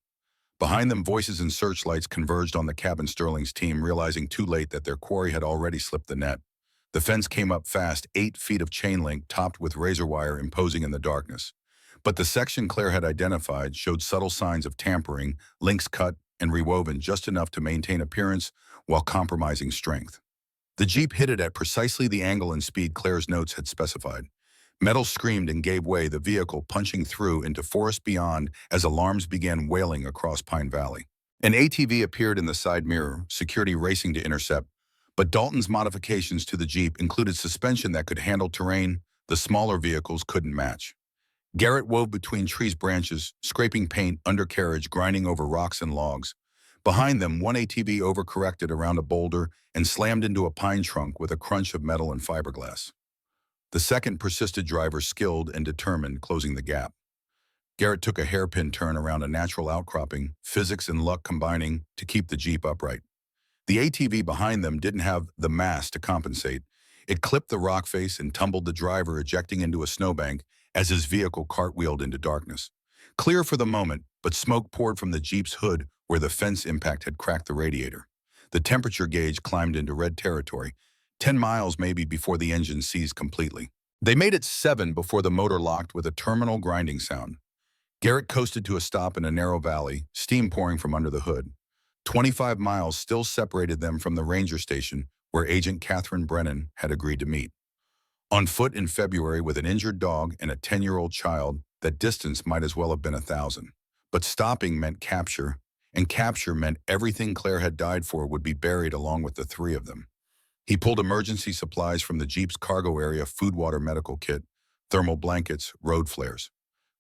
Behind them, voices and searchlights converged on the cabin Sterling's team, realizing too late that their quarry had already slipped the net. The fence came up fast, 8 feet of chain link topped with razor wire imposing in the darkness. But the section Claire had identified showed subtle signs of tampering, links cut and rewoven just enough to maintain appearance while compromising strength. The Jeep hit it at precisely the angle and speed Claire's notes had specified. Metal screamed and gave way, the vehicle punching through into forest beyond as alarms began wailing across Pine Valley. An ATV appeared in the side mirror, security racing to intercept, but Dalton's modifications to the Jeep included suspension that could handle terrain the smaller vehicles couldn't match. Garrett wove between trees' branches, scraping paint, undercarriage, grinding over rocks and logs. Behind them, one ATV overcorrected around a boulder and slammed into a pine trunk with a crunch of metal and fiberglass. The second persisted, driver skilled and determined, closing the gap. Garrett took a hairpin turn around a natural outcropping, physics and luck combining to keep the Jeep upright. The ATV behind them didn't have the mass to compensate. It clipped the rock face and tumbled the driver, ejecting into a snowbank as his vehicle cartwheeled into darkness. Clear for the moment, but smoke poured from the Jeep's hood where the fence impact had cracked the radiator. The temperature gauge climbed into red territory, 10 miles maybe before the engine seized completely. They made it 7 before the motor locked with a terminal grinding sound. Garrett coasted to a stop in a narrow valley, steam pouring from under the hood. 25 miles still separated them from the ranger station where Agent Catherine Brennan had agreed to meet. On foot in February with an injured dog and a 10-year-old child, that distance might as well have been 1,000. But stopping meant capture, and capture meant everything Claire had died for would be buried along with the 3 of them. He pulled emergency supplies from the Jeep's cargo area, food, water, medical kit, thermal blankets, road flares.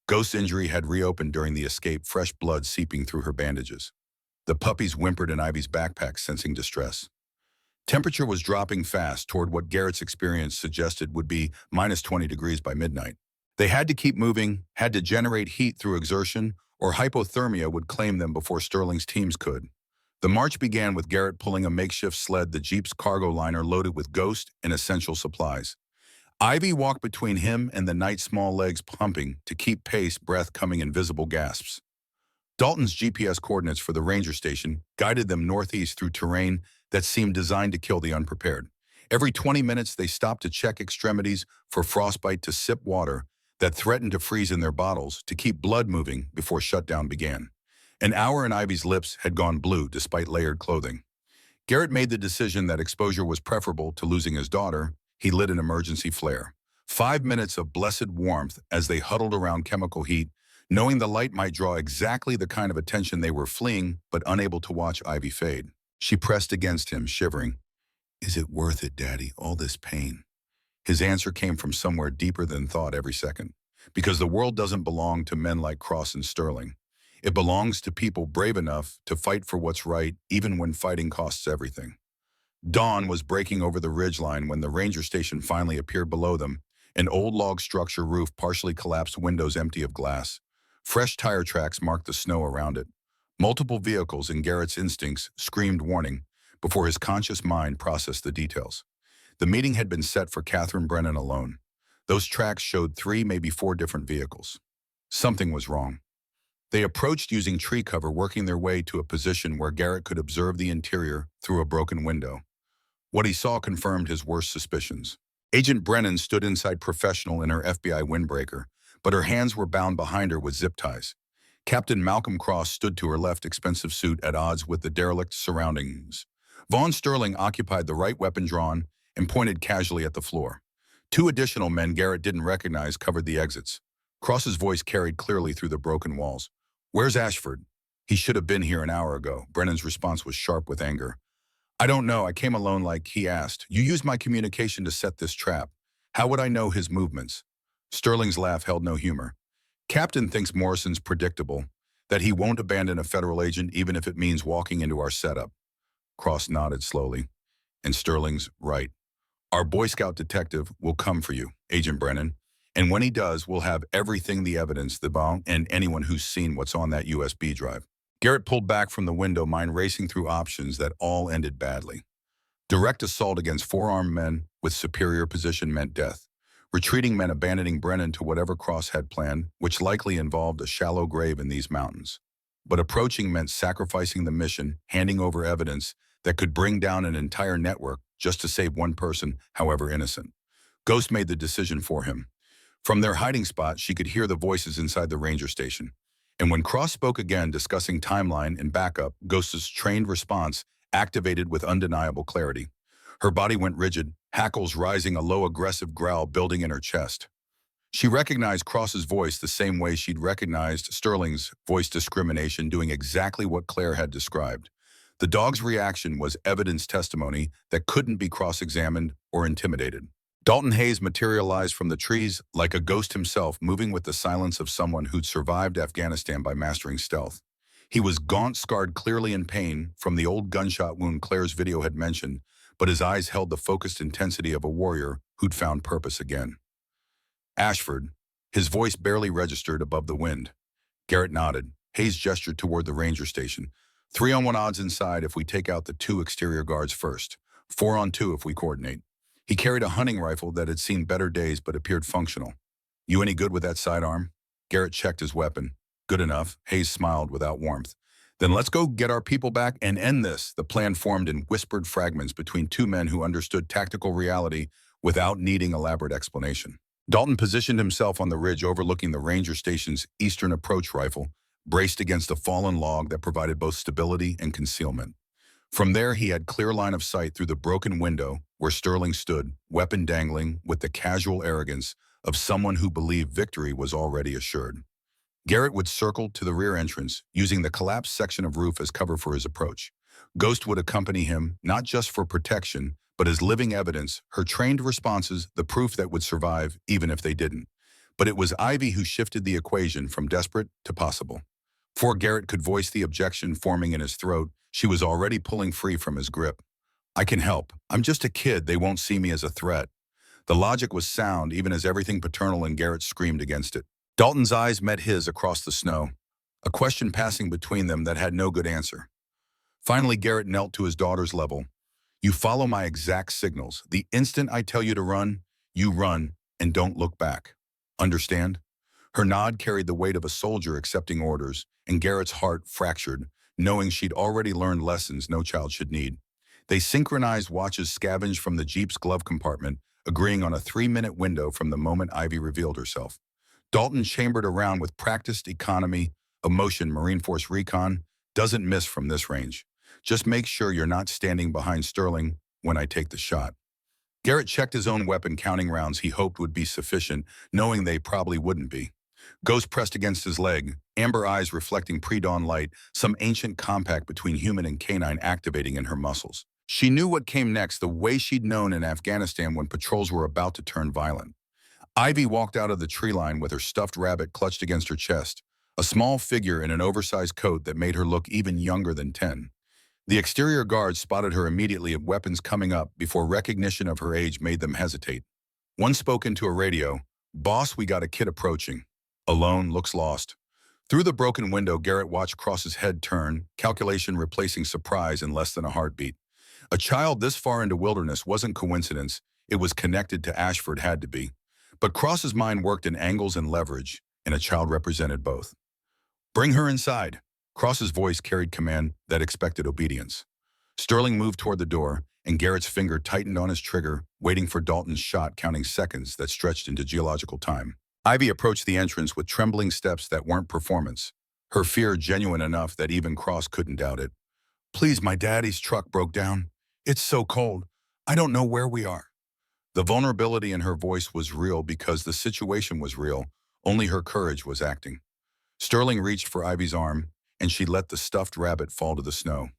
Ghost's injury had reopened during the escape, fresh blood seeping through her bandages. The puppies whimpered in Ivy's backpack, sensing distress. Temperature was dropping fast toward what Garrett's experience suggested would be minus 20 degrees by midnight. They had to keep moving, had to generate heat through exertion, or hypothermia would claim them before Sterling's teams could. The march began with Garrett pulling a makeshift sled, the Jeep's cargo liner loaded with Ghost and essential supplies. Ivy walked between him and the knight's small legs, pumping to keep pace, breath coming in visible gasps. Dalton's GPS coordinates for the ranger station guided them northeast through terrain that seemed designed to kill the unprepared. Every 20 minutes, they stopped to check extremities for frostbite, to sip water that threatened to freeze in their bottles, to keep blood moving before shutdown began. An hour and Ivy's lips had gone blue despite layered clothing. Garrett made the decision that exposure was preferable to losing his daughter. He lit an emergency flare. 5 minutes of blessed warmth as they huddled around chemical heat, knowing the light might draw exactly the kind of attention they were fleeing, but unable to watch Ivy fade. She pressed against him, shivering. "Is it worth it, Daddy, all this pain?" His answer came from somewhere deeper than thought every second. Because the world doesn't belong to men like Cross and Sterling. It belongs to people brave enough to fight for what's right, even when fighting costs everything. Dawn was breaking over the ridgeline when the ranger station finally appeared below them, an old log structure, roof partially collapsed, windows empty of glass. Fresh tire tracks marked the snow around it. Multiple vehicles, and Garrett's instincts screamed warning before his conscious mind processed the details. The meeting had been set for Catherine Brennan alone. Those tracks showed 3, maybe 4 different vehicles. Something was wrong. They approached using tree cover, working their way to a position where Garrett could observe the interior through a broken window. What he saw confirmed his worst suspicions. Agent Brennan stood inside, professional in her FBI windbreaker, but her hands were bound behind her with zip ties. Captain Malcolm Cross stood to her left, expensive suit at odds with the derelict surroundings. Vaughn Sterling occupied the right, weapon drawn, and pointed casually at the floor. 2 additional men Garrett didn't recognize covered the exits. Cross's voice carried clearly through the broken walls. "Where's Ashford?" "He should have been here an hour ago." Brennan's response was sharp with anger. I don't know. I came alone like he asked. You used my communication to set this trap. How would I know his movements? Sterling's laugh held no humor. Captain thinks Morrison's predictable, that he won't abandon a federal agent even if it means walking into our setup. Cross nodded slowly. And Sterling's right. Our Boy Scout detective will come for you, Agent Brennan. And when he does, we'll have everything, the evidence, the bomb, and anyone who's seen what's on that USB drive. Garrett pulled back from the window, mind racing through options that all ended badly. Direct assault against four-armed men with superior position meant death. Retreating meant abandoning Brennan to whatever Cross had planned, which likely involved a shallow grave in these mountains. But approaching meant sacrificing the mission, handing over evidence that could bring down an entire network just to save one person, however innocent. Ghost made the decision for him. From their hiding spot, she could hear the voices inside the ranger station. And when Cross spoke again, discussing timeline and backup, Ghost's trained response activated with undeniable clarity. Her body went rigid, hackles rising, a low aggressive growl building in her chest. She recognized Cross's voice the same way she'd recognized Sterling's voice discrimination, doing exactly what Claire had described. The dog's reaction was evidence testimony that couldn't be cross-examined or intimidated. Dalton Hayes materialized from the trees like a ghost himself, moving with the silence of someone who'd survived Afghanistan by mastering stealth. He was gaunt, scarred, clearly in pain from the old gunshot wound Claire's video had mentioned, but his eyes held the focused intensity of a warrior who'd found purpose again. Ashford, his voice barely registered above the wind. Garrett nodded. Hayes gestured toward the ranger station. 3-on-1 odds inside if we take out the 2 exterior guards first. 4-on-2 if we coordinate. He carried a hunting rifle that had seen better days but appeared functional. You any good with that sidearm? Garrett checked his weapon. Good enough. Hayes smiled without warmth. Then let's go get our people back and end this. The plan formed in whispered fragments between 2 men who understood tactical reality without needing elaborate explanation. Dalton positioned himself on the ridge overlooking the ranger station's eastern approach rifle, braced against a fallen log that provided both stability and concealment. From there, he had clear line of sight through the broken window where Sterling stood, weapon dangling, with the casual arrogance of someone who believed victory was already assured. Garrett would circle to the rear entrance, using the collapsed section of roof as cover for his approach. Ghost would accompany him, not just for protection, but as living evidence, her trained responses, the proof that would survive even if they didn't. But it was Ivy who shifted the equation from desperate to possible. Before Garrett could voice the objection forming in his throat, she was already pulling free from his grip. I can help. I'm just a kid. They won't see me as a threat. The logic was sound, even as everything paternal in Garrett screamed against it. Dalton's eyes met his across the snow, a question passing between them that had no good answer. Finally, Garrett knelt to his daughter's level. You follow my exact signals. The instant I tell you to run, you run and don't look back. Understand? Her nod carried the weight of a soldier accepting orders, and Garrett's heart fractured, knowing she'd already learned lessons no child should need. They synchronized watches scavenged from the Jeep's glove compartment, agreeing on a 3-minute window from the moment Ivy revealed herself. Dalton chambered around with practiced economy, emotion. Marine Force Recon doesn't miss from this range. Just make sure you're not standing behind Sterling when I take the shot. Garrett checked his own weapon, counting rounds he hoped would be sufficient, knowing they probably wouldn't be. Ghost pressed against his leg, amber eyes reflecting pre-dawn light, some ancient compact between human and canine activating in her muscles. She knew what came next, the way she'd known in Afghanistan when patrols were about to turn violent. Ivy walked out of the tree line with her stuffed rabbit clutched against her chest, a small figure in an oversized coat that made her look even younger than 10. The exterior guards spotted her immediately, at weapons coming up before recognition of her age made them hesitate. One spoke into a radio, "Boss, we got a kid approaching. Alone, looks lost." Through the broken window, Garrett watched Cross's head turn, calculation replacing surprise in less than a heartbeat. A child this far into wilderness wasn't coincidence, it was connected to Ashford, had to be. But Cross's mind worked in angles and leverage, and a child represented both. "Bring her inside." Cross's voice carried command that expected obedience. Sterling moved toward the door, and Garrett's finger tightened on his trigger, waiting for Dalton's shot, counting seconds that stretched into geological time. Ivy approached the entrance with trembling steps that weren't performance, her fear genuine enough that even Cross couldn't doubt it. "Please, my daddy's truck broke down. It's so cold. I don't know where we are." The vulnerability in her voice was real because the situation was real, only her courage was acting. Sterling reached for Ivy's arm, and she let the stuffed rabbit fall to the snow.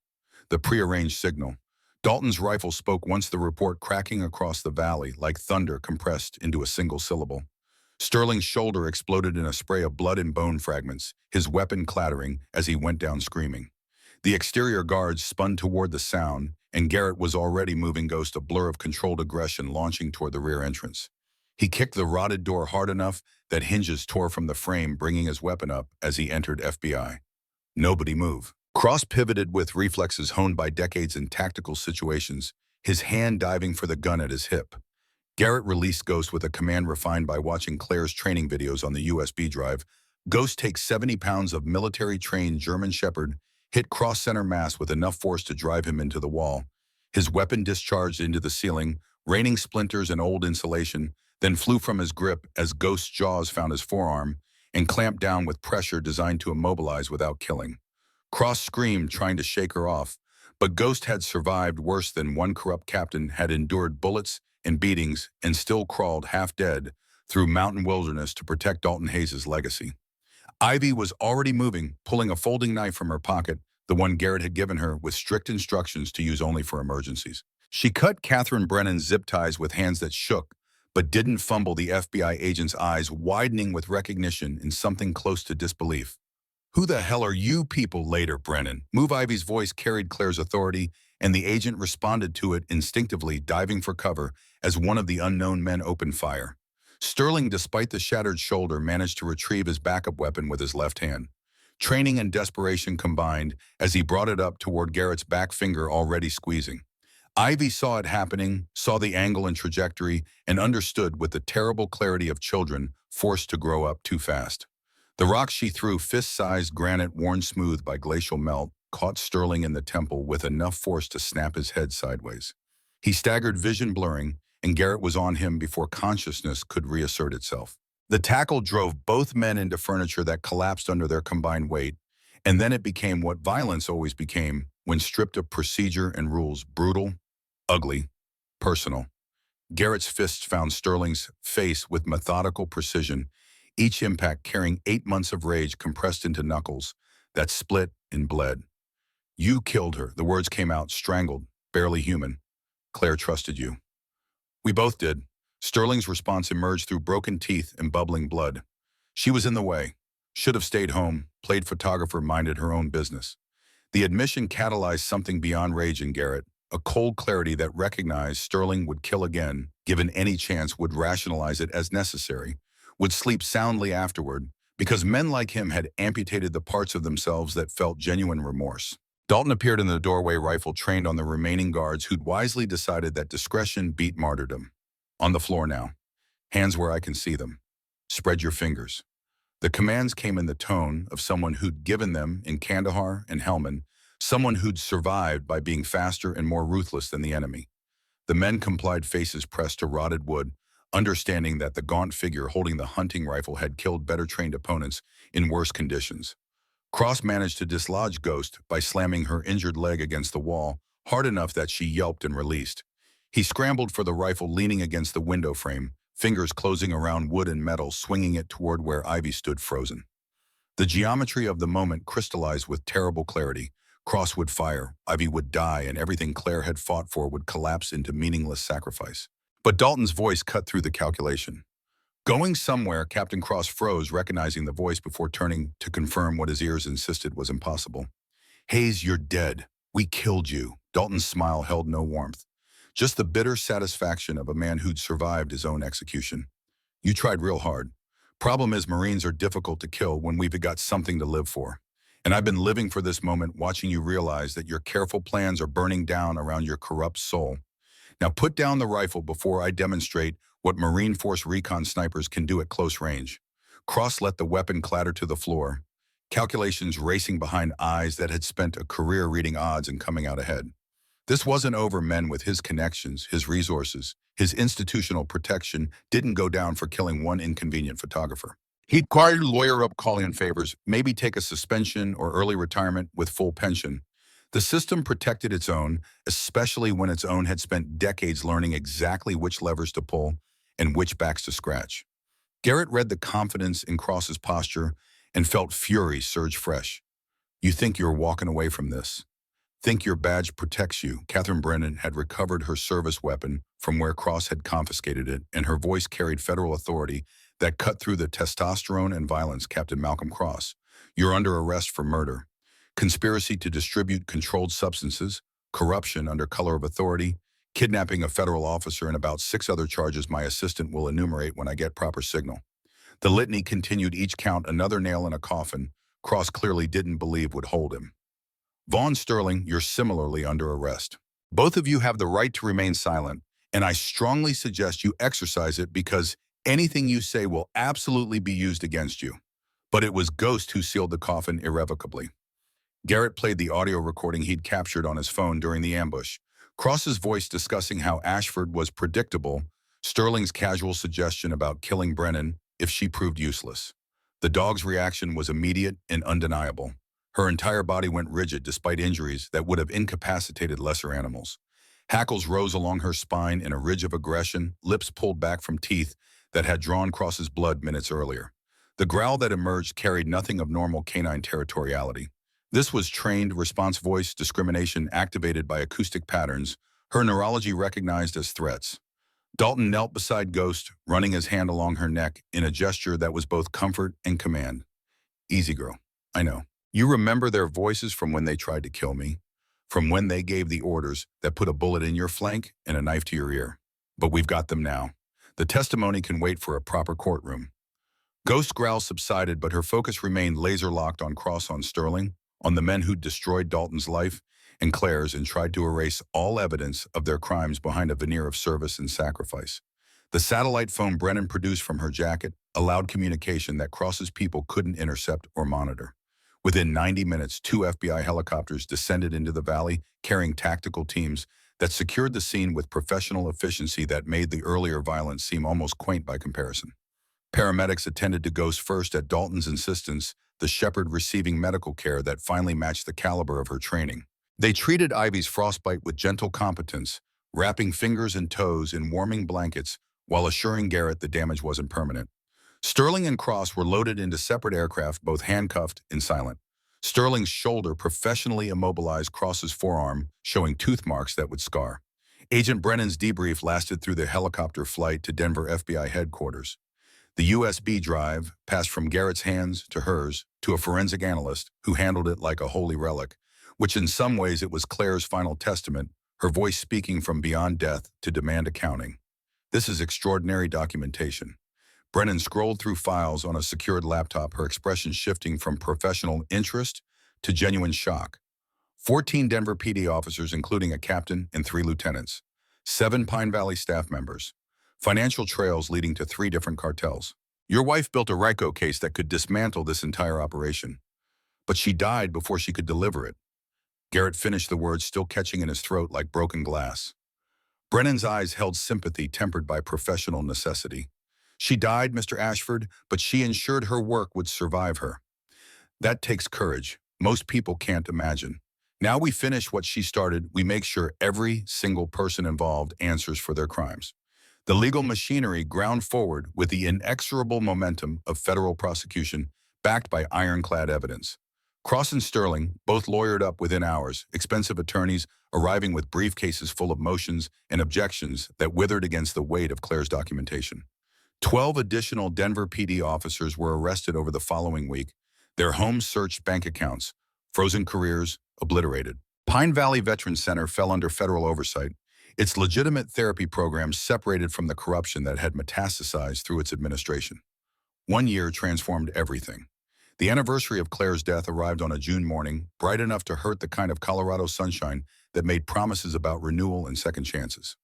The prearranged signal. Dalton's rifle spoke once, the report cracking across the valley like thunder compressed into a single syllable. Sterling's shoulder exploded in a spray of blood and bone fragments, his weapon clattering as he went down screaming. The exterior guards spun toward the sound, and Garrett was already moving Ghost, a blur of controlled aggression launching toward the rear entrance. He kicked the rotted door hard enough that hinges tore from the frame, bringing his weapon up as he entered FBI. Nobody move. Cross pivoted with reflexes honed by decades in tactical situations, his hand diving for the gun at his hip. Garrett released Ghost with a command refined by watching Claire's training videos on the USB drive. Ghost takes 70 pounds of military-trained German Shepherd, hit cross-center mass with enough force to drive him into the wall. His weapon discharged into the ceiling, raining splinters and old insulation, then flew from his grip as Ghost's jaws found his forearm and clamped down with pressure designed to immobilize without killing. Cross screamed, trying to shake her off, but Ghost had survived worse than one corrupt captain had endured bullets and beatings and still crawled half-dead through mountain wilderness to protect Dalton Hayes' legacy. Ivy was already moving, pulling a folding knife from her pocket, the one Garrett had given her with strict instructions to use only for emergencies. She cut Catherine Brennan's zip ties with hands that shook, but didn't fumble, the FBI agent's eyes widening with recognition and something close to disbelief. "Who the hell are you people?" Later, Brennan. Move. Ivy's voice carried Claire's authority, and the agent responded to it instinctively, diving for cover as one of the unknown men opened fire. Sterling, despite the shattered shoulder, managed to retrieve his backup weapon with his left hand. Training and desperation combined as he brought it up toward Garrett's back finger, already squeezing. Ivy saw it happening, saw the angle and trajectory, and understood with the terrible clarity of children forced to grow up too fast. The rock she threw, fist-sized granite worn smooth by glacial melt, caught Sterling in the temple with enough force to snap his head sideways. He staggered, vision blurring, and Garrett was on him before consciousness could reassert itself. The tackle drove both men into furniture that collapsed under their combined weight, and then it became what violence always became when stripped of procedure and rules: brutal, ugly, personal. Garrett's fists found Sterling's face with methodical precision, each impact carrying 8 months of rage compressed into knuckles that split and bled. "You killed her." The words came out, strangled, barely human. "Claire trusted you." "We both did." Sterling's response emerged through broken teeth and bubbling blood. "She was in the way. Should have stayed home, played photographer, minded her own business." The admission catalyzed something beyond rage in Garrett, a cold clarity that recognized Sterling would kill again, given any chance, would rationalize it as necessary, would sleep soundly afterward, because men like him had amputated the parts of themselves that felt genuine remorse. Dalton appeared in the doorway, rifle trained on the remaining guards who'd wisely decided that discretion beat martyrdom. "On the floor now. Hands where I can see them. Spread your fingers." The commands came in the tone of someone who'd given them in Kandahar and Helmand, someone who'd survived by being faster and more ruthless than the enemy. The men complied, faces pressed to rotted wood, understanding that the gaunt figure holding the hunting rifle had killed better-trained opponents in worse conditions. Cross managed to dislodge Ghost by slamming her injured leg against the wall, hard enough that she yelped and released. He scrambled for the rifle, leaning against the window frame, fingers closing around wood and metal, swinging it toward where Ivy stood frozen. The geometry of the moment crystallized with terrible clarity. Cross would fire, Ivy would die, and everything Claire had fought for would collapse into meaningless sacrifice. But Dalton's voice cut through the calculation. "Going somewhere." Captain Cross froze, recognizing the voice before turning to confirm what his ears insisted was impossible. "Hayes, you're dead. We killed you." Dalton's smile held no warmth, just the bitter satisfaction of a man who'd survived his own execution. "You tried real hard. Problem is, Marines are difficult to kill when we've got something to live for. And I've been living for this moment, watching you realize that your careful plans are burning down around your corrupt soul. Now put down the rifle before I demonstrate what Marine Force recon snipers can do at close range." Cross let the weapon clatter to the floor, calculations racing behind eyes that had spent a career reading odds and coming out ahead. This wasn't over. Men with his connections, his resources, his institutional protection didn't go down for killing one inconvenient photographer. He'd quietly lawyer up call-in favors, maybe take a suspension or early retirement with full pension. The system protected its own, especially when its own had spent decades learning exactly which levers to pull and which backs to scratch. Garrett read the confidence in Cross's posture and felt fury surge fresh. "You think you're walking away from this? Think your badge protects you. Catherine Brennan had recovered her service weapon from where Cross had confiscated it, and her voice carried federal authority that cut through the testosterone and violence. Captain Malcolm Cross, you're under arrest for murder, conspiracy to distribute controlled substances, corruption under color of authority, kidnapping a federal officer, and about 6 other charges my assistant will enumerate when I get proper signal. The litany continued, each count another nail in a coffin Cross clearly didn't believe would hold him. Vaughn Sterling, you're similarly under arrest. Both of you have the right to remain silent, and I strongly suggest you exercise it because anything you say will absolutely be used against you. But it was Ghost who sealed the coffin irrevocably. Garrett played the audio recording he'd captured on his phone during the ambush. Cross's voice discussing how Ashford was predictable, Sterling's casual suggestion about killing Brennan if she proved useless. The dog's reaction was immediate and undeniable. Her entire body went rigid despite injuries that would have incapacitated lesser animals. Hackles rose along her spine in a ridge of aggression, lips pulled back from teeth that had drawn Cross's blood minutes earlier. The growl that emerged carried nothing of normal canine territoriality. This was trained response voice discrimination activated by acoustic patterns, her neurology recognized as threats. Dalton knelt beside Ghost, running his hand along her neck in a gesture that was both comfort and command. Easy, girl. I know. You remember their voices from when they tried to kill me, from when they gave the orders that put a bullet in your flank and a knife to your ear. But we've got them now. The testimony can wait for a proper courtroom. Ghost's growl subsided, but her focus remained laser-locked on Cross, on Sterling, on the men who'd destroyed Dalton's life and Claire's and tried to erase all evidence of their crimes behind a veneer of service and sacrifice. The satellite phone Brennan produced from her jacket allowed communication that Cross's people couldn't intercept or monitor. Within 90 minutes, 2 FBI helicopters descended into the valley, carrying tactical teams that secured the scene with professional efficiency that made the earlier violence seem almost quaint by comparison. Paramedics attended to Ghost first at Dalton's insistence, the shepherd receiving medical care that finally matched the caliber of her training. They treated Ivy's frostbite with gentle competence, wrapping fingers and toes in warming blankets while assuring Garrett the damage wasn't permanent. Sterling and Cross were loaded into separate aircraft, both handcuffed and silent. Sterling's shoulder professionally immobilized Cross's forearm, showing tooth marks that would scar. Agent Brennan's debrief lasted through the helicopter flight to Denver FBI headquarters. The USB drive passed from Garrett's hands to hers to a forensic analyst who handled it like a holy relic, which in some ways it was Claire's final testament, her voice speaking from beyond death to demand accounting. This is extraordinary documentation. Brennan scrolled through files on a secured laptop, her expression shifting from professional interest to genuine shock. 14 Denver PD officers, including a captain and 3 lieutenants. 7 Pine Valley staff members. Financial trails leading to 3 different cartels. Your wife built a RICO case that could dismantle this entire operation. But she died before she could deliver it. Garrett finished the words, still catching in his throat like broken glass. Brennan's eyes held sympathy tempered by professional necessity. She died, Mr. Ashford, but she ensured her work would survive her. That takes courage. Most people can't imagine. Now we finish what she started. We make sure every single person involved answers for their crimes. The legal machinery ground forward with the inexorable momentum of federal prosecution, backed by ironclad evidence. Cross and Sterling, both lawyered up within hours, expensive attorneys arriving with briefcases full of motions and objections that withered against the weight of Claire's documentation. 12 additional Denver PD officers were arrested over the following week, their homes searched, bank accounts, frozen careers, obliterated. Pine Valley Veterans Center fell under federal oversight, its legitimate therapy programs separated from the corruption that had metastasized through its administration. 1 year transformed everything. The anniversary of Claire's death arrived on a June morning, bright enough to hurt the kind of Colorado sunshine that made promises about renewal and second chances.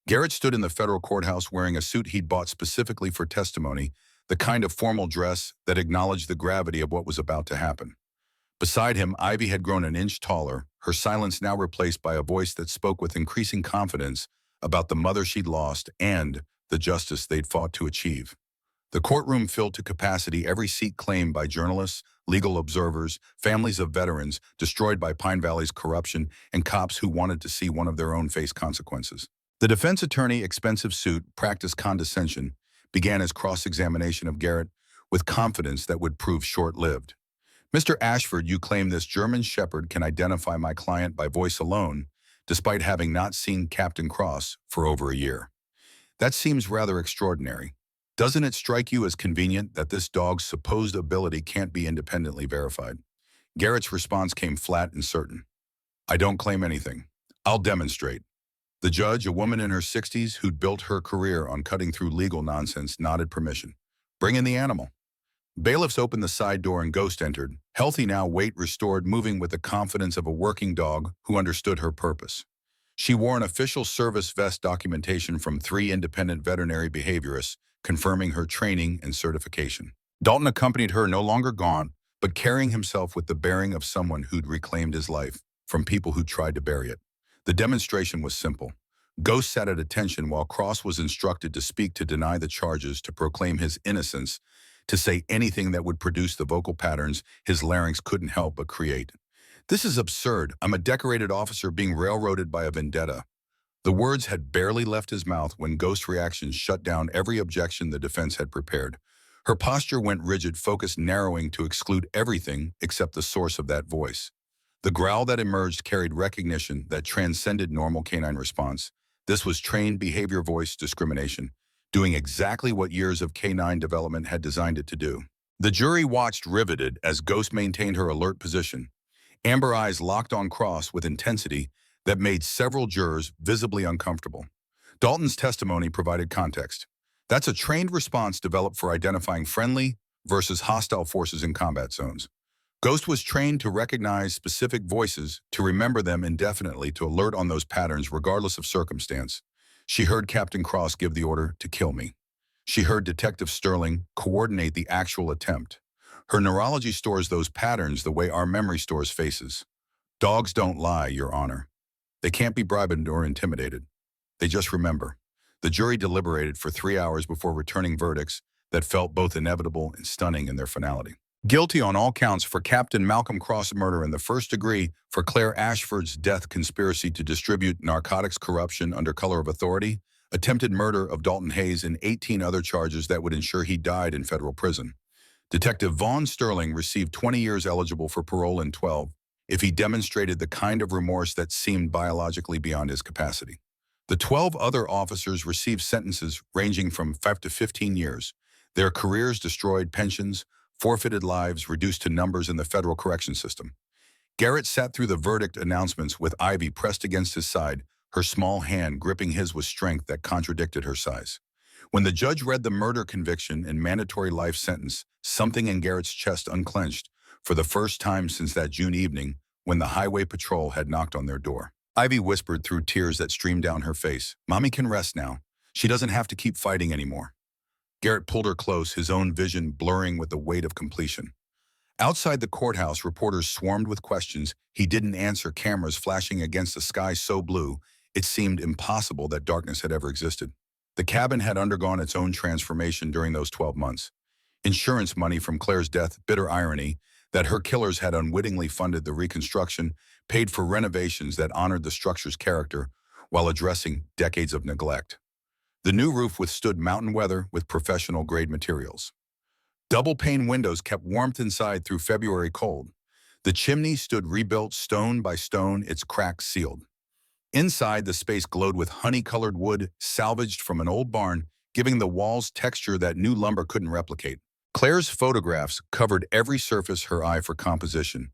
Garrett stood in the federal courthouse wearing a suit he'd bought specifically for testimony, the kind of formal dress that acknowledged the gravity of what was about to happen. Beside him, Ivy had grown an inch taller, her silence now replaced by a voice that spoke with increasing confidence about the mother she'd lost and the justice they'd fought to achieve. The courtroom filled to capacity, every seat claimed by journalists, legal observers, families of veterans destroyed by Pine Valley's corruption, and cops who wanted to see one of their own face consequences. The defense attorney, expensive suit, practiced condescension, began his cross-examination of Garrett with confidence that would prove short-lived. Mr. Ashford, you claim this German Shepherd can identify my client by voice alone, despite having not seen Captain Cross for over a year. That seems rather extraordinary. Doesn't it strike you as convenient that this dog's supposed ability can't be independently verified? Garrett's response came flat and certain. I don't claim anything. I'll demonstrate. The judge, a woman in her 60s who'd built her career on cutting through legal nonsense, nodded permission. Bring in the animal. Bailiffs opened the side door and Ghost entered, healthy now, weight restored, moving with the confidence of a working dog who understood her purpose. She wore an official service vest, documentation from 3 independent veterinary behaviorists confirming her training and certification. Dalton accompanied her, no longer gaunt, but carrying himself with the bearing of someone who'd reclaimed his life from people who tried to bury it. The demonstration was simple. Ghost sat at attention while Cross was instructed to speak, to deny the charges, to proclaim his innocence, to say anything that would produce the vocal patterns his larynx couldn't help but create. This is absurd. I'm a decorated officer being railroaded by a vendetta. The words had barely left his mouth when Ghost's reaction shut down every objection the defense had prepared. Her posture went rigid, focus narrowing to exclude everything except the source of that voice. The growl that emerged carried recognition that transcended normal canine response. This was trained behavior voice discrimination, doing exactly what years of canine development had designed it to do. The jury watched riveted as Ghost maintained her alert position. Amber eyes locked on Cross with intensity that made several jurors visibly uncomfortable. Dalton's testimony provided context. That's a trained response developed for identifying friendly versus hostile forces in combat zones. Ghost was trained to recognize specific voices, to remember them indefinitely, to alert on those patterns regardless of circumstance. She heard Captain Cross give the order to kill me. She heard Detective Sterling coordinate the actual attempt. Her neurology stores those patterns the way our memory stores faces. Dogs don't lie, Your Honor. They can't be bribed or intimidated. They just remember. The jury deliberated for 3 hours before returning verdicts that felt both inevitable and stunning in their finality. Guilty on all counts for Captain Malcolm Cross murder in the first degree, for Claire Ashford's death, conspiracy to distribute narcotics, corruption under color of authority, attempted murder of Dalton Hayes, and 18 other charges that would ensure he died in federal prison. Detective Vaughn Sterling received 20 years, eligible for parole in 12, if he demonstrated the kind of remorse that seemed biologically beyond his capacity. The 12 other officers received sentences ranging from 5 to 15 years, their careers destroyed, pensions, forfeited, lives reduced to numbers in the federal correction system. Garrett sat through the verdict announcements with Ivy pressed against his side, her small hand gripping his with strength that contradicted her size. When the judge read the murder conviction and mandatory life sentence, something in Garrett's chest unclenched for the first time since that June evening when the highway patrol had knocked on their door. Ivy whispered through tears that streamed down her face, "Mommy can rest now. She doesn't have to keep fighting anymore." Garrett pulled her close, his own vision blurring with the weight of completion. Outside the courthouse, reporters swarmed with questions he didn't answer, cameras flashing against a sky so blue it seemed impossible that darkness had ever existed. The cabin had undergone its own transformation during those 12 months. Insurance money from Claire's death, bitter irony that her killers had unwittingly funded the reconstruction, paid for renovations that honored the structure's character while addressing decades of neglect. The new roof withstood mountain weather with professional-grade materials. Double-pane windows kept warmth inside through February cold. The chimney stood rebuilt stone by stone, its cracks sealed. Inside, the space glowed with honey-colored wood salvaged from an old barn, giving the walls texture that new lumber couldn't replicate. Claire's photographs covered every surface, her eye for composition,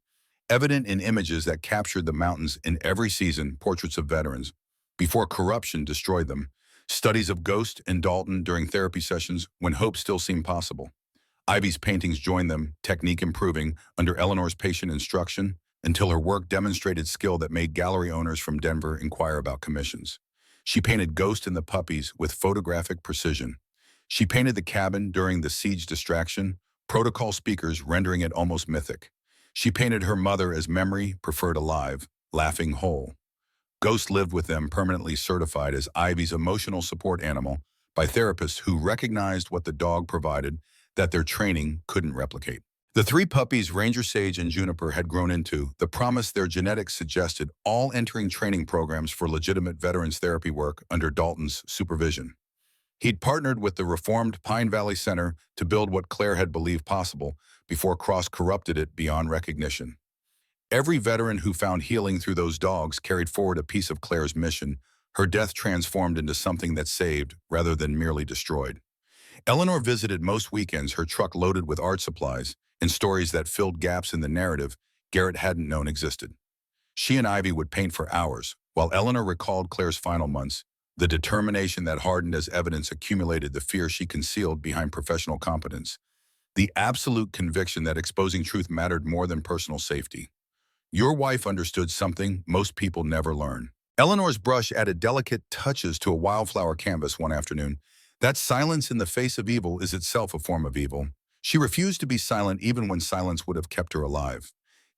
evident in images that captured the mountains in every season, portraits of veterans before corruption destroyed them, studies of Ghost and Dalton during therapy sessions when hope still seemed possible. Ivy's paintings joined them, technique improving under Eleanor's patient instruction, until her work demonstrated skill that made gallery owners from Denver inquire about commissions. She painted Ghost and the puppies with photographic precision. She painted the cabin during the siege distraction, protocol speakers rendering it almost mythic. She painted her mother as memory preferred alive, laughing whole. Ghost lived with them, permanently certified as Ivy's emotional support animal by therapists who recognized what the dog provided that their training couldn't replicate. The 3 puppies, Ranger Sage and Juniper, had grown into the promise their genetics suggested, all entering training programs for legitimate veterans therapy work under Dalton's supervision. He'd partnered with the reformed Pine Valley Center to build what Claire had believed possible before Cross corrupted it beyond recognition. Every veteran who found healing through those dogs carried forward a piece of Claire's mission, her death transformed into something that saved rather than merely destroyed. Eleanor visited most weekends, her truck loaded with art supplies and stories that filled gaps in the narrative Garrett hadn't known existed. She and Ivy would paint for hours, while Eleanor recalled Claire's final months, the determination that hardened as evidence accumulated, the fear she concealed behind professional competence, the absolute conviction that exposing truth mattered more than personal safety. Your wife understood something most people never learn. Eleanor's brush added delicate touches to a wildflower canvas one afternoon. That silence in the face of evil is itself a form of evil. She refused to be silent even when silence would have kept her alive.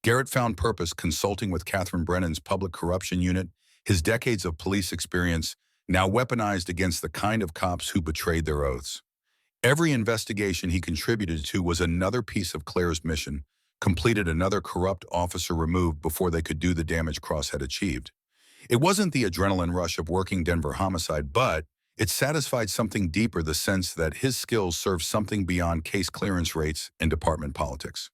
Garrett found purpose consulting with Catherine Brennan's public corruption unit, his decades of police experience now weaponized against the kind of cops who betrayed their oaths. Every investigation he contributed to was another piece of Claire's mission, completed another corrupt officer removed before they could do the damage Cross had achieved. It wasn't the adrenaline rush of working Denver homicide, but it satisfied something deeper, the sense that his skills served something beyond case clearance rates and department politics.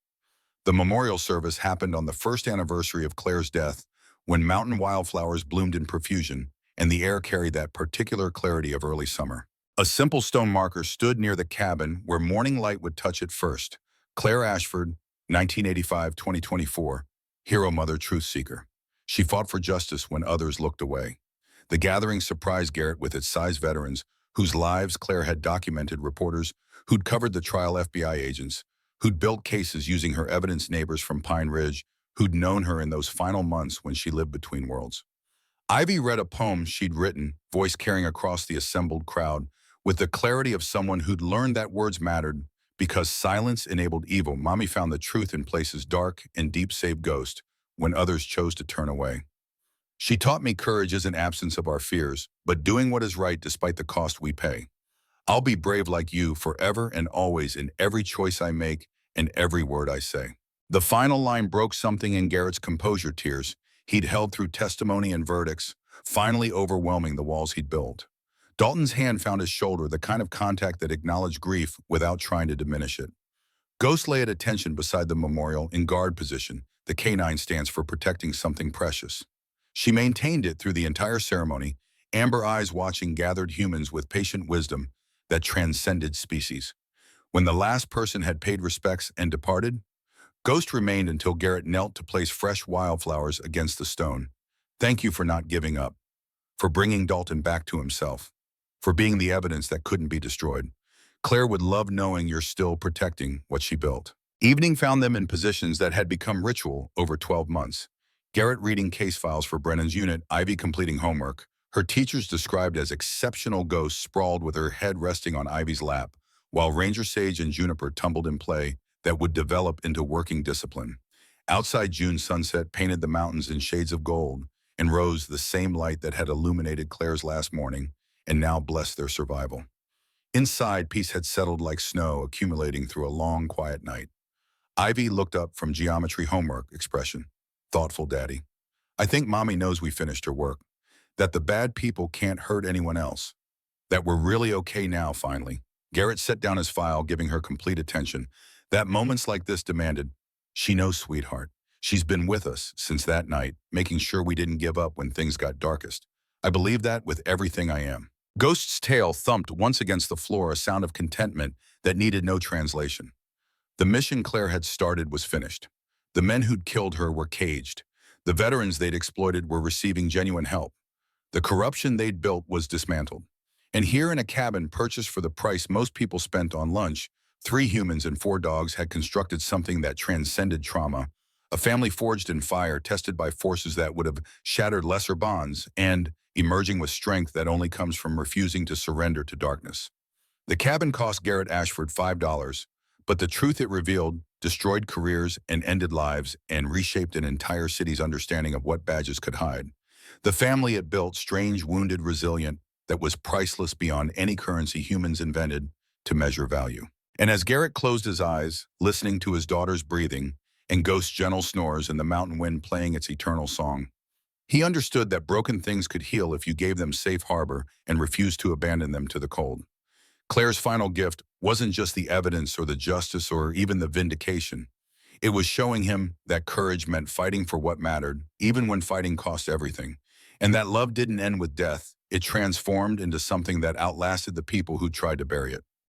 The memorial service happened on the first anniversary of Claire's death, when mountain wildflowers bloomed in profusion and the air carried that particular clarity of early summer. A simple stone marker stood near the cabin where morning light would touch it first. Claire Ashford, 1985-2024, hero, mother, truth seeker. She fought for justice when others looked away. The gathering surprised Garrett with its size, veterans whose lives Claire had documented, reporters who'd covered the trial, FBI agents who'd built cases using her evidence, neighbors from Pine Ridge who'd known her in those final months when she lived between worlds. Ivy read a poem she'd written, voice carrying across the assembled crowd, with the clarity of someone who'd learned that words mattered because silence enabled evil. Mommy found the truth in places dark and deep, save ghost, when others chose to turn away. She taught me courage isn't absence of our fears, but doing what is right despite the cost we pay. I'll be brave like you forever and always in every choice I make and every word I say. The final line broke something in Garrett's composure, tears he'd held through testimony and verdicts, finally overwhelming the walls he'd built. Dalton's hand found his shoulder, the kind of contact that acknowledged grief without trying to diminish it. Ghost lay at attention beside the memorial in guard position. The K9 stands for protecting something precious. She maintained it through the entire ceremony, amber eyes watching gathered humans with patient wisdom that transcended species. When the last person had paid respects and departed, Ghost remained until Garrett knelt to place fresh wildflowers against the stone. Thank you for not giving up, for bringing Dalton back to himself, for being the evidence that couldn't be destroyed. Claire would love knowing you're still protecting what she built. Evening found them in positions that had become ritual over 12 months. Garrett reading case files for Brennan's unit, Ivy completing homework, her teachers described as exceptional ghosts sprawled with her head resting on Ivy's lap, while Ranger Sage and Juniper tumbled in play that would develop into working discipline. Outside, June's sunset painted the mountains in shades of gold, and rose the same light that had illuminated Claire's last morning and now blessed their survival. Inside, peace had settled like snow accumulating through a long, quiet night. Ivy looked up from geometry homework, expression, thoughtful, Daddy. I think Mommy knows we finished her work, that the bad people can't hurt anyone else, that we're really okay now, finally. Garrett set down his file, giving her complete attention. That moments like this demanded, she knows, sweetheart. She's been with us since that night, making sure we didn't give up when things got darkest. I believe that with everything I am. Ghost's tail thumped once against the floor, a sound of contentment that needed no translation. The mission Claire had started was finished. The men who'd killed her were caged. The veterans they'd exploited were receiving genuine help. The corruption they'd built was dismantled. And here in a cabin purchased for the price most people spent on lunch, 3 humans and 4 dogs had constructed something that transcended trauma, a family forged in fire, tested by forces that would have shattered lesser bonds, and emerging with strength that only comes from refusing to surrender to darkness. The cabin cost Garrett Ashford $5, but the truth it revealed destroyed careers and ended lives and reshaped an entire city's understanding of what badges could hide. The family it built, strange, wounded, resilient, that was priceless beyond any currency humans invented to measure value. And as Garrett closed his eyes, listening to his daughter's breathing and Ghost's gentle snores and the mountain wind playing its eternal song, he understood that broken things could heal if you gave them safe harbor and refused to abandon them to the cold. Claire's final gift wasn't just the evidence or the justice or even the vindication. It was showing him that courage meant fighting for what mattered, even when fighting cost everything. And that love didn't end with death. It transformed into something that outlasted the people who tried to bury it.